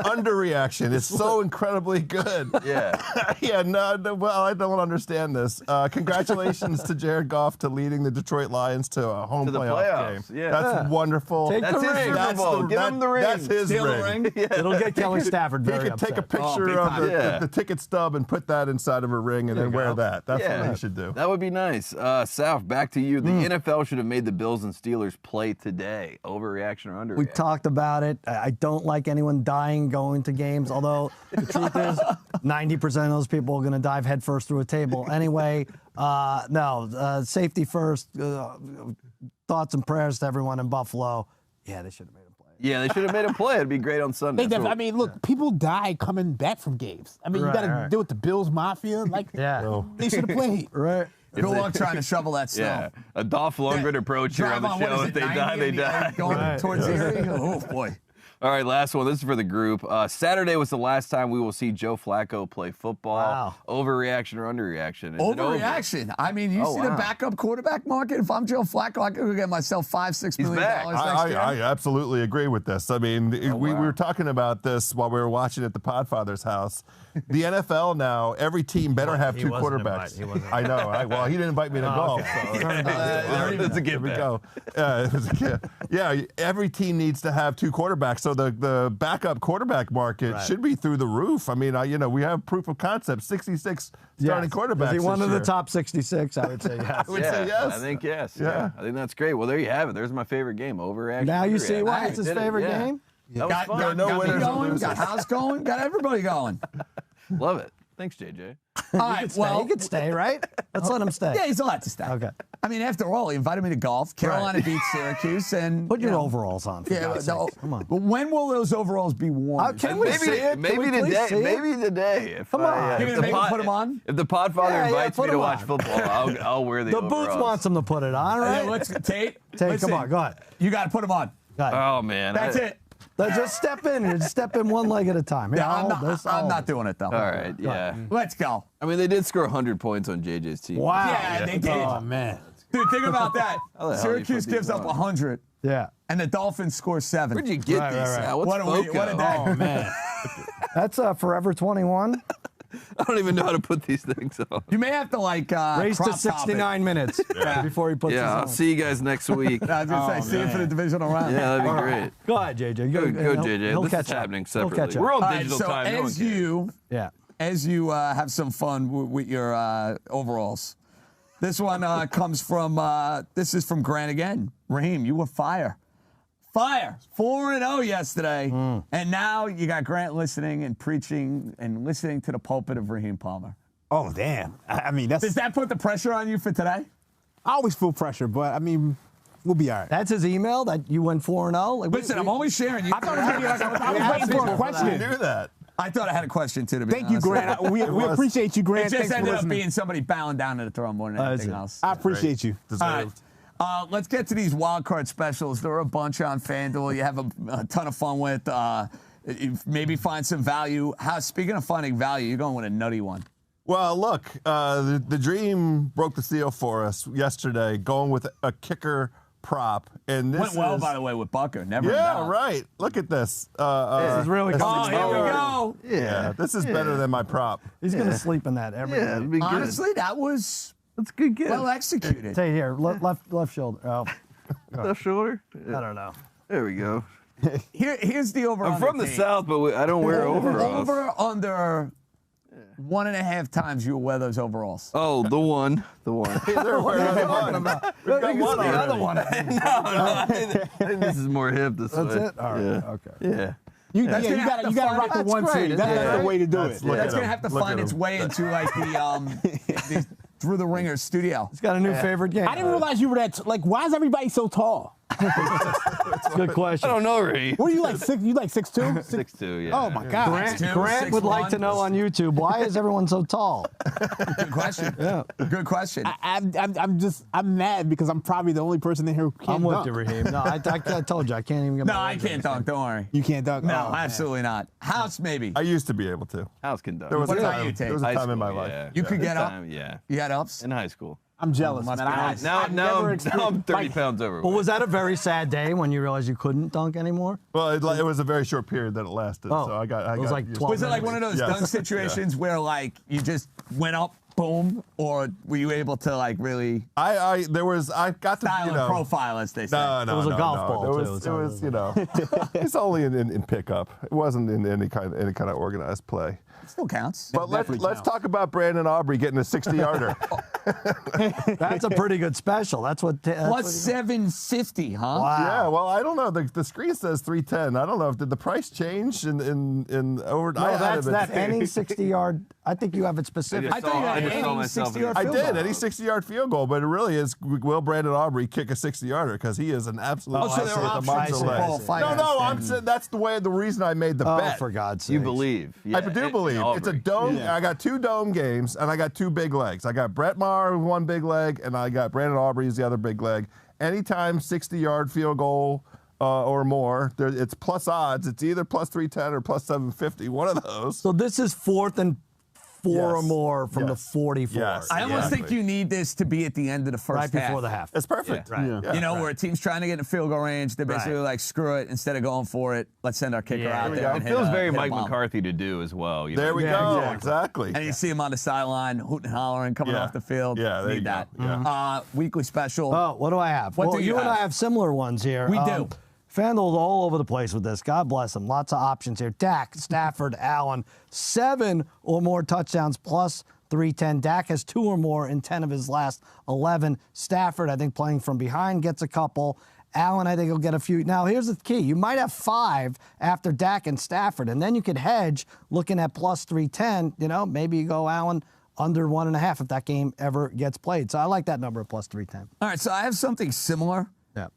Underreaction. It's so incredibly good. Yeah. Yeah, no, well, I don't understand this. Congratulations to Jared Goff to leading the Detroit Lions to a home To the playoff playoffs, game. yeah. That's wonderful. Take That's the his ring. Super Bowl. Give him the ring. That's his Steal the ring. ring. It'll get Kelly Stafford He very could take a upset. picture big of time. Yeah. the ticket stub and put that inside of a ring and then wear that. That's what he should do. That would be nice. South, back to you. The NFL should have made the Bills and Steelers play today. Overreaction or underreaction? We talked about it. I don't like anyone dying going to games, although the truth is 90% of those people are going to dive headfirst through a table. Anyway, safety first. Thoughts and prayers to everyone in Buffalo. Yeah, they should have made a play. Yeah, they should have made a play. It'd be great on Sunday. I mean, look, people die coming back from games. I mean, you got to deal with the Bills Mafia. Like, they should have played. Right. Good luck trying to shovel that snow. Yeah, a Dolph Lundgren approach here on Drive the on, show. what is If it, they 90 die, they and die. Going towards the area. Oh, boy. All right, last one. This is for the group. Saturday was the last time we will see Joe Flacco play football. Wow. Overreaction or underreaction? Is it over? Overreaction. I mean, you see the backup quarterback market? If I'm Joe Flacco, I could get myself $5-6 million next year. I absolutely agree with this. I mean, we were talking about this while we were watching at the Podfather's house. The NFL now, every team better have two quarterbacks. I know. Well, he didn't invite me to golf. That's a give we go. Yeah, every team needs to have two quarterbacks. So the backup quarterback market should be through the roof. I mean, we have proof of concept. 66 starting quarterbacks. Is he one of the year. top 66? I would say yes. I would say yes. I think yes. Yeah. I think that's great. Well, there you have it. There's my favorite game. Overreaction. Now you see underreaction. why it's his favorite game? That was fun. Got me going, got House going, got everybody going. Love it. Thanks, JJ. All right, well, he could stay, right? Let's let him stay. Yeah, he's allowed to stay. Okay. I mean, after all, he invited me to golf. Carolina beat Syracuse, and Put your overalls on. For God's sake. Come on. But when will those overalls be worn? Can we see it? Maybe Can we please today. see it? Maybe today. Come on. You're gonna make him put them on? If the Podfather invites me put to 'em watch on. football, I'll wear the The overalls. Boots wants him to put it on, right? Tate, Tate, come on, go ahead. You got to put them on. Go ahead. Oh man, That's it. Just step in here. Just step in one leg at a time. Here, Yeah, I'll hold this. I'm not doing it though. All right, yeah. Let's go. I mean, they did score 100 points on JJ's team. Wow. Yeah, they did. Oh, man. Dude, think about that. How the hell do you Syracuse put gives these up on? 100, Yeah. and the Dolphins score 7. Where'd you get these? right. What's What a week, what a FOCO? day. Oh, man. That's Forever 21. I don't even know how to put these things on. You may have to like Race to crop top it. 69 minutes before he puts this Yeah, on. I'll see you guys next week. I was gonna say, see you for the divisional round. Yeah, that'd be great. Go ahead, JJ. Go, He'll JJ. This catch is up. happening He'll catch separately. up. We're on All right, digital so time. No one cares. Yeah. as you have some fun with your overalls, this one comes from this is from Grant again. Raheem, you were fire. 4-0 yesterday, and now you got Grant listening and preaching and listening to the pulpit of Raheem Palmer. Oh, damn. I mean, Does that put the pressure on you for today? I always feel pressure, but, I mean, we'll be all right. That's his email that you went 4-0. Like, Listen, I'm always sharing. You I thought it was going to be like I was waiting for a I question. knew that. I thought I had a question too. To be Thank you, honest. Grant. We appreciate you, It Grant. just Thanks for ended up listening. being somebody bowing down to the throne more than anything else. I appreciate you. Deserved. Let's get to these wild card specials. There are a bunch on FanDuel. You have a ton of fun with. Maybe find some value. Speaking of finding value, you're going with a nutty one. Well, look, the dream broke the seal for us yesterday, going with a kicker prop. And this Went well, by the way, with Bucker. Never. Yeah, right. Look at this. This is really Oh, here we go. Yeah, this is better than my prop. He's going to sleep in that every Yeah, it'd be good. Honestly, that was That's a good guess. well executed. Say here, left shoulder. Oh, Left shoulder? I don't know. There we go. Here's the over. I'm from the South, but I don't wear overalls. Over under 1.5 times you will wear those overalls. Oh, the one. They're wearing the one. We've got one the other already. one. I think this is more hip this way. That's it? All right. Yeah. Okay. Yeah. You That's got gonna have to to find rock the That's one great, too. isn't That's it? the way to do it. Look That's at gonna him. have to Look find at its him. way into like the Through the Ringer studio. He's got a new favorite game. I didn't realize you were that. Like, why is everybody so tall? That's a good question. I don't know, Ray. What are you like? You like 6'2"? 6'2", yeah. Oh my God. Grant would like to know on YouTube, why is everyone so tall? Good question. Yeah. Good question. I'm mad because I'm probably the only person in here who can't I'm with dunk. you, Raheem. No, I told you, I can't even get No, my I legs can't dunk. Don't worry. You can't dunk. No, Oh, man. absolutely not. House, maybe. I used to be able to. House can dunk. There was What a about time, you, Tate? there was a High time in my school, life. yeah. You could get up. Yeah. You had ups. In high school. I'm jealous, man. Now never I'm 30 pounds over. Well, was that a very sad day when you realized you couldn't dunk anymore? Well, it was a very short period that it lasted. Oh, so I got was like used 12 to Was it like one of those Yes. dunk situations where like you just went up, boom, or were you able to like really I got to, style and profile, as they say? No, It was a golf ball, It too. was it's only in pickup. It wasn't in any kind of organized play. It still counts. But let's counts. talk about Brandon Aubrey getting a 60-yarder. That's a pretty good special. That's what. Plus 750, huh? Wow. Yeah, well, I don't know. The screen says 310. I don't know. Did the price change in over? No, I had that's it at- that any 60-yard. I think you have it specific. I thought you had I just saw any myself 60-yard I field did goal. any 60-yard field goal, but it really is will Brandon Aubrey kick a 60-yarder because he is an absolute. Oh, so there are with a options monster for leg. all fighters. No, I'm saying that's the reason I made the Oh, bet. for God's sake! You believe. I do believe. It's a dome. I got 2 dome games, and I got 2 big legs. I got Brett Maher with 1 big leg, and I got Brandon Aubrey as the other big leg. Anytime 60-yard field goal or more. It's plus odds. It's either plus 310 or plus 750. One of those. So this is 4th and 4 or Yes. more from the Yes. 44. Yes. I almost think you need this to be at the end of the first Right half. before the half. It's perfect. Right. Yeah, You know, right. where a team's trying to get in a field goal range, they're basically Right. like, screw it, instead of going for it, let's send our kicker Yeah, out there we there. go. And It hit feels a- very hit a Mike bomb. McCarthy to do as well. There we go. exactly. Exactly. And you see him on the sideline, hooting and hollering, coming Yeah. off the field. Yeah, there Need you go. that. Yeah. Weekly special. Oh, what do I have? What well, do you and I have? have similar ones here. We do. FanDuel's all over the place with this. God bless them. Lots of options here. Dak, Stafford, Allen, 7 or more touchdowns plus 310. Dak has 2 or more in 10 of his last 11. Stafford, I think, playing from behind, gets a couple. Allen, I think, will get a few. Now, here's the key. You might have 5 after Dak and Stafford, and then you could hedge looking at plus 310. You know, maybe you go Allen under 1.5 if that game ever gets played. So I like that number of plus 310. All right, so I have something similar. Yeah.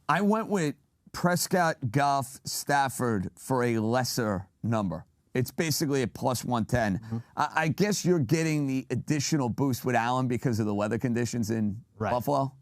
I went with Prescott, Goff, Stafford for a lesser number. It's basically a plus 110. I guess you're getting the additional boost with Allen because of the weather conditions in Buffalo.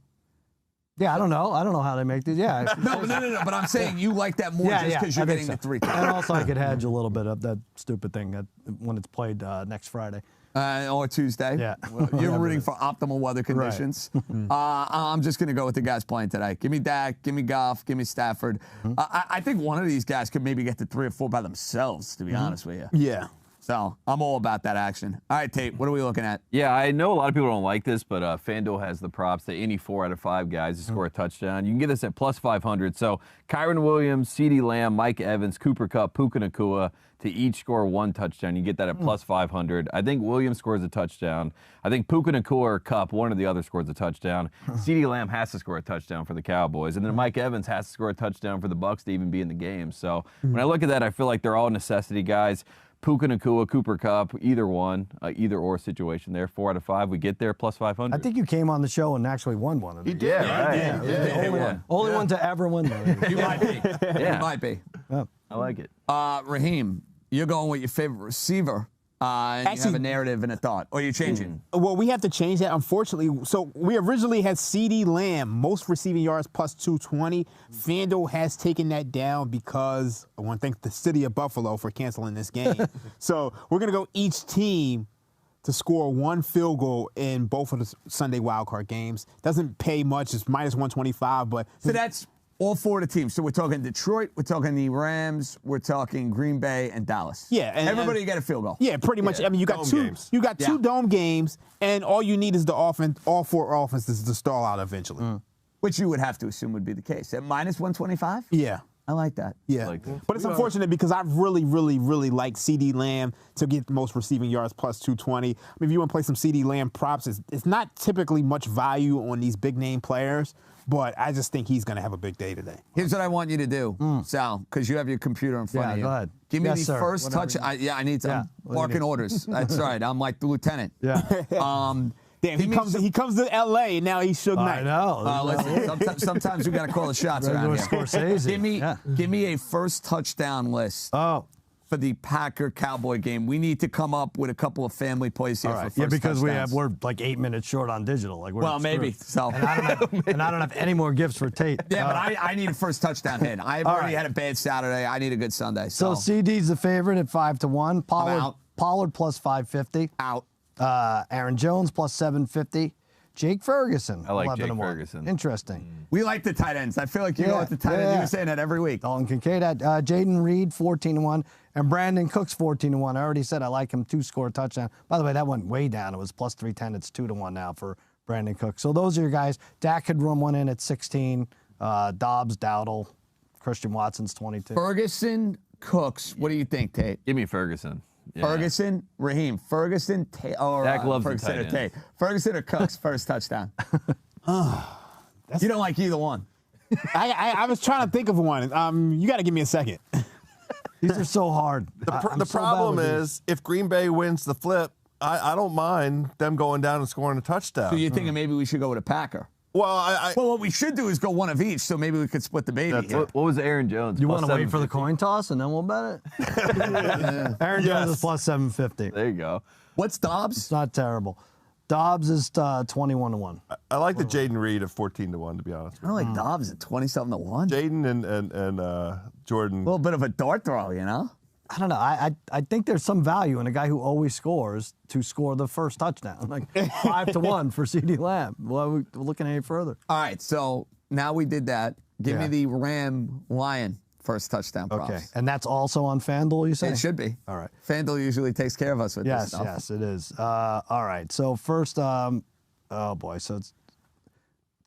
Yeah, I don't know. I don't know how they make these. Yeah. No, but I'm saying you like that more just because you're I think getting so. the 3 And also I could hedge a little bit of that stupid thing that when it's played next Friday. Or Tuesday. Yeah. You're rooting for optimal weather conditions. I'm just going to go with the guys playing today. Give me Dak, give me Goff, give me Stafford. I think one of these guys could maybe get to 3 or 4 by themselves, to be honest with you. Yeah. So I'm all about that action. All right, Tate, what are we looking at? Yeah, I know a lot of people don't like this, but FanDuel has the props that any 4 out of 5 guys to score a touchdown. You can get this at plus 500. So Kyron Williams, CeeDee Lamb, Mike Evans, Cooper Kupp, Puka Nacua to each score 1 touchdown. You get that at plus 500. I think Williams scores a touchdown. I think Puka Nacua or Kupp, one or the other, scores a touchdown. CeeDee Lamb has to score a touchdown for the Cowboys. And then Mike Evans has to score a touchdown for the Bucs to even be in the game. So when I look at that, I feel like they're all necessity guys. Puka Nacua, Cooper Kupp, either one, either or situation there. 4 out of 5, we get there plus 500. I think you came on the show and actually won one of these. Yeah, right. Only one to ever win those. You might be. You might be. I like it. Raheem, you're going with your favorite receiver. And you have Actually- a narrative and a thought. Or you're changing. Well, we have to change that, unfortunately. So we originally had CeeDee Lamb, most receiving yards plus 220. FanDuel has taken that down because I want to thank the city of Buffalo for canceling this game. So we're going to go each team to score 1 field goal in both of the Sunday wildcard games. Doesn't pay much. It's minus 125, but So that's all 4 of the teams. So we're talking Detroit, we're talking the Rams, we're talking Green Bay, and Dallas. Yeah, and everybody got a field goal. yeah, pretty much. I mean, you got Dome 2 games. you got 2 Yeah. dome games, and all you need is the offense, all 4 offenses to stall out eventually. Which you would have to assume would be the case. At minus 125? Yeah. I like that. Yeah, like that. but it's unfortunate because I really like CeeDee Lamb to get the most receiving yards plus 220. I mean, if you want to play some CeeDee Lamb props, it's not typically much value on these big name players, but I just think he's going to have a big day today. Here's what I want you to do, Sal, because you have your computer in front Yeah, of you. go ahead. Give me Yes, the sir. first Whatever touch. you I need some Yeah, what do you barking need? orders. That's right. I'm like the lieutenant. Yeah. Damn, Give me some- he comes to L.A. and now he's Suge I Knight. know. Listen, sometimes we got to call the shots around here. Scorsese. Give me a first touchdown list Oh. for the Packer-Cowboy game. We need to come up with a couple of family plays here All for right. first Yeah, because touchdowns. we're like 8 minutes short on digital. Like we're Well, screwed. maybe. So. And I don't have any more gifts for Tate. Yeah, but I need a first touchdown hit. I've already had a bad Saturday. I need a good Sunday. So CD's the favorite at 5-1. out. Pollard plus 550. Out. Aaron Jones plus 750. Jake Ferguson. I like 11-1. Jake Ferguson. Interesting. We like the tight ends. I feel like you Yeah, go with the tight end. yeah. You were saying that every week. Dalton Kincaid at Jaden Reed 14-1 and Brandon Cooks 14-1. I already said I like him to score a touchdown. By the way, that went way down. It was plus 310. It's 2-1 now for Brandon Cooks. So those are your guys. Dak could run one in at 16. Dobbs, Dowdle, Christian Watson's 22. Ferguson, Cooks. What do you think, Tate? Give me Ferguson. Yeah. Ferguson, Raheem, Ferguson, or Dak loves the Ferguson tight or ends. Tate. Ferguson or Cooks first touchdown. You don't like either one. I was trying to think of one. You got to give me a second. These are so hard. The problem is, if Green Bay wins the flip, I don't mind them going down and scoring a touchdown. So you're thinking maybe we should go with a Packer? Well, Well, what we should do is go one of each, so maybe we could split the baby here. What was Aaron Jones? You Plus want to wait for the 750? coin toss and then we'll bet it? Aaron Jones is plus 750. There you go. What's Dobbs? It's not terrible. Dobbs is 21-1. I like the Jaden Reed at 14-1, to be honest. I don't like Dobbs at 20-something-1. Jaden and Jordan. A little bit of a dart throw, you know? I don't know. I think there's some value in a guy who always scores to score the first touchdown. Like 5-1 for CeeDee Lamb. Why are we looking any further? All right, so now we did that. Give me the Lion first touchdown props. Okay, and that's also on FanDuel, you say? It should be. All right. FanDuel usually takes care of us with this stuff. Yes, it is. All right, so first, oh boy, so it's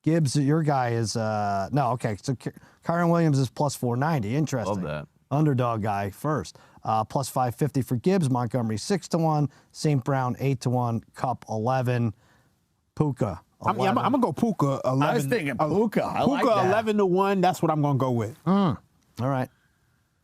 Gibbs, your guy is, no, okay, so Kyron Williams is plus 490. Interesting. Love that. Underdog guy first. Plus 550 for Gibbs. Montgomery 6-1. St. Brown 8-1. Cup 11. Puka. I'm gonna go Puka 11. I was thinking Puka. I Puka like that. 11-1. That's what I'm gonna go with. All right.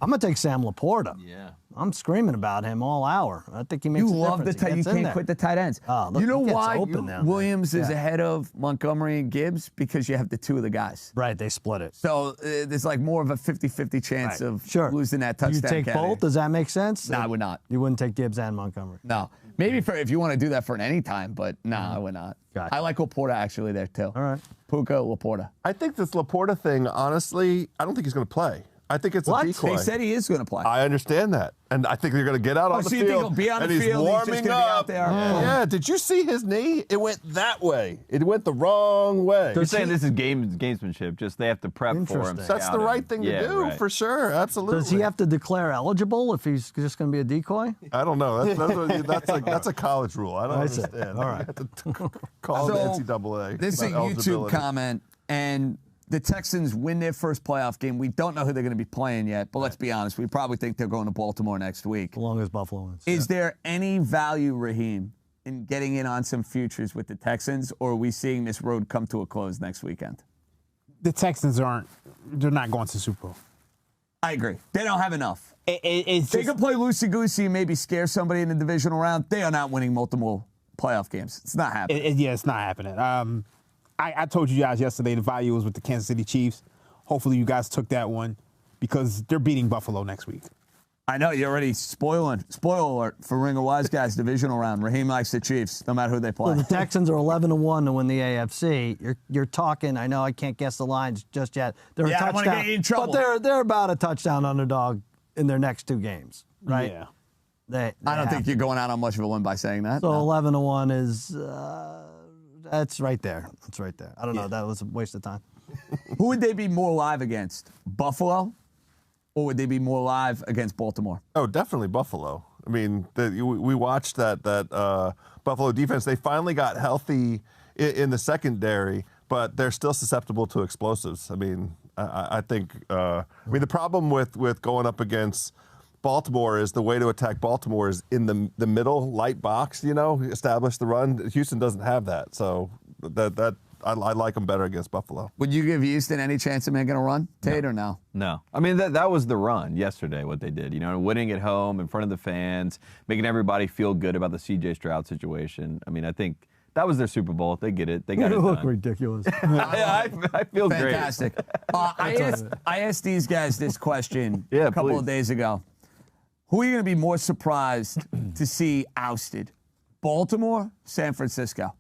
I'm gonna take Sam Laporta. Yeah. I'm screaming about him all hour. I think he makes You a love the difference. He you gets in can't there. quit the tight ends. Look, you know he gets why open down there. Williams is Yeah. ahead of Montgomery and Gibbs? Because you have the two of the guys. Right, they split it. So there's like more of a 50-50 chance Right. of Sure. losing that Do touchdown. you take candidate. both? Does that make sense? No, I would not. You wouldn't take Gibbs and Montgomery. No. Maybe if you want to do that for an anytime, but no, I would not. Gotcha. I like Laporta actually there too. All right. Puka, Laporta. I think this Laporta thing, honestly, I don't think he's going to play. I think it's a decoy. They said he is going to play. I understand that. And I think they're going to get out on the so field. you think he'll be on and the he's field, he's just warming gonna be out up. there? Yeah. Did you see his knee? It went that way. It went the wrong way. You're saying this is gamesmanship. Just they have to prep for him. Interesting. That's the right thing to do, for sure. Absolutely. Does he have to declare eligible if he's just going to be a decoy? I don't know. That's a college rule. I don't understand. All right. I have to call the NCAA. This is a about YouTube eligibility. comment, and the Texans win their first playoff game. We don't know who they're going to be playing yet, but let's be honest. We probably think they're going to Baltimore next week. As long as Buffalo wins. Is there any value, Raheem, in getting in on some futures with the Texans, or are we seeing this road come to a close next weekend? The Texans they're not going to the Super Bowl. I agree. They don't have enough. It's They just, can play loosey-goosey and maybe scare somebody in the divisional round. They are not winning multiple playoff games. It's not happening. it's not happening. I told you guys yesterday the value was with the Kansas City Chiefs. Hopefully you guys took that one because they're beating Buffalo next week. I know you're already spoiler alert for Ringer Wise Guys divisional round. Raheem likes the Chiefs, no matter who they play. So the Texans are 11-1 to win the AFC. You're talking. I know I can't guess the lines just yet. They're Yeah, I a don't wanna touchdown, get you in trouble. but they're about a touchdown underdog in their next two games, right? Yeah. I don't think you're going out on much of a limb by saying that. So no. 11-1 is that's right there. That's right there. I don't know. That was a waste of time. Who would they be more live against? Buffalo? Or would they be more live against Baltimore? Oh, definitely Buffalo. I mean, we watched that Buffalo defense. They finally got healthy in the secondary, but they're still susceptible to explosives. I mean, I think. The problem with going up against Baltimore is the way to attack Baltimore is in the middle light box. Establish the run. Houston doesn't have that, so I like them better against Buffalo. Would you give Houston any chance of making a run, Tate, or no? No. I mean, that was the run yesterday, what they did. Winning at home in front of the fans, making everybody feel good about the C.J. Stroud situation. I mean, I think that was their Super Bowl. They get it. They got it look done. ridiculous. I feel Fantastic. I asked these guys this question Yeah, a couple please. of days ago. Who are you going to be more surprised to see ousted? Baltimore, San Francisco?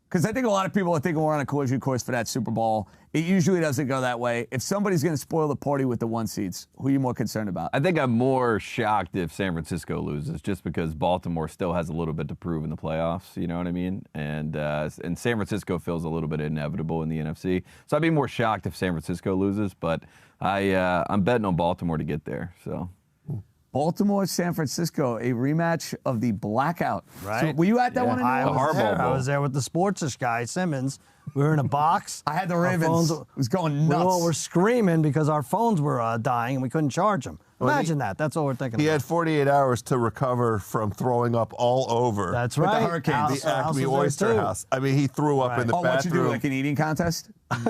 Because I think a lot of people are thinking we're on a collision course for that Super Bowl. It usually doesn't go that way. If somebody's going to spoil the party with the 1 seeds, who are you more concerned about? I think I'm more shocked if San Francisco loses, just because Baltimore still has a little bit to prove in the playoffs. You know what I mean? And San Francisco feels a little bit inevitable in the NFC. So I'd be more shocked if San Francisco loses, but I'm betting on Baltimore to get there. So. Baltimore, San Francisco, a rematch of the blackout. Right. So were you at that one in New I Orleans? was there with the sports guy, Simmons. We were in a box. I had the Our Ravens. phones- It was going We nuts. all were screaming because our phones were dying and we couldn't charge them. Imagine that. That's what we're thinking He about. had 48 hours to recover from throwing up all over. That's With the right. Hurricanes. the Acme was there Oyster too. House. I mean, he threw up in the Oh, what you bathroom. do, like an eating contest? House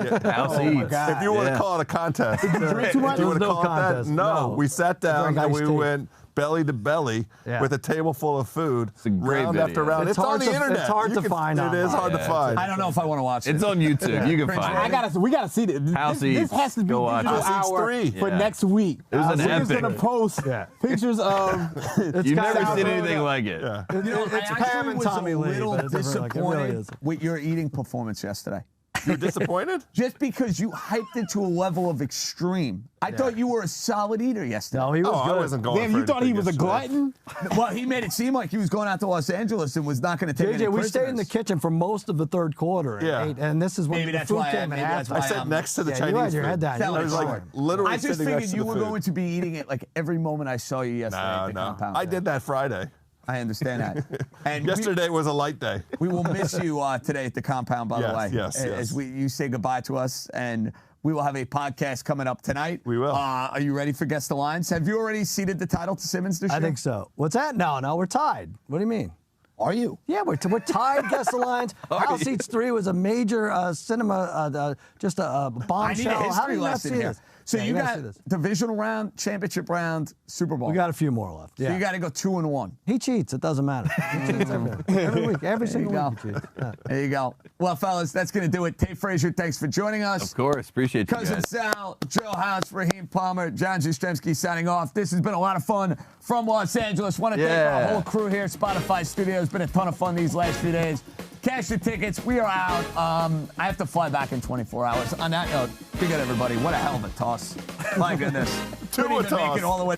Oh, my eats. God. If you want to Yeah. call it a contest. drink too much? If you want to There was no call it that, contest. no. No. We sat down Drank and iced we tea. went belly to belly with a table full of food, round video. after round. It's on the internet. It's hard to find. It is hard to find. I don't know if I want to watch it. It's on YouTube. You can find it. We gotta see this. This has to be Go watch digital it. hour for next week. It was an We're just epic. gonna post pictures of. You've never seen anything like it. You know, It's I Pam actually and was Tommy a Lee, little but it's really disappointed is. with your eating performance yesterday. You're disappointed? Just because you hyped it to a level of extreme. I thought you were a solid eater yesterday. No, he was I good. wasn't going Damn, for you thought he was a anything glutton? Well, he made it seem like he was going out to Los Angeles and was not going to take any JJ, we prisoners. stayed in the kitchen for most of the third quarter and Yeah. ate, and this is when Maybe the that's food why I- came maybe in that's halftime. why I sat next to the Chinese you had your food. head down. Felt You I were was like like fine. literally I just sitting next figured to you the were food. going to be eating it like every moment I saw you yesterday at the No. compound. I did that Friday. I understand that. And Yesterday was a light day. we will miss you today at the compound, by the Yes, way. yes, As yes. you say goodbye to us, and we will have a podcast coming up tonight. We will. Are you ready for Guess the Lines? Have you already ceded the title to Simmons this year? I think so. What's that? No, we're tied. What do you mean? Are you? Yeah, we're tied. Guess the lines. House Eats 3 was a major cinema, just a bombshell. I need a How history do you not lesson see here. this? So Yeah, you gotta got see this. divisional round, championship round, Super Bowl. We got a few more left. So Yeah. you got to go 2-1. He cheats. It doesn't matter. He cheats every week. Every single you week he cheats. Yeah. There you go. Well, fellas, that's going to do it. Tate Frazier, thanks for joining us. Of course. Appreciate you Cousin guys. Sal, Joe House, Raheem Palmer, John Jastremski signing off. This has been a lot of fun from Los Angeles. Want to thank our Yeah. whole crew here at Spotify Studios. It's been a ton of fun these last few days. Cash the tickets. We are out. I have to fly back in 24 hours. On that note, good night, everybody. What a hell of a toss. My goodness. Couldn't even make it all the way.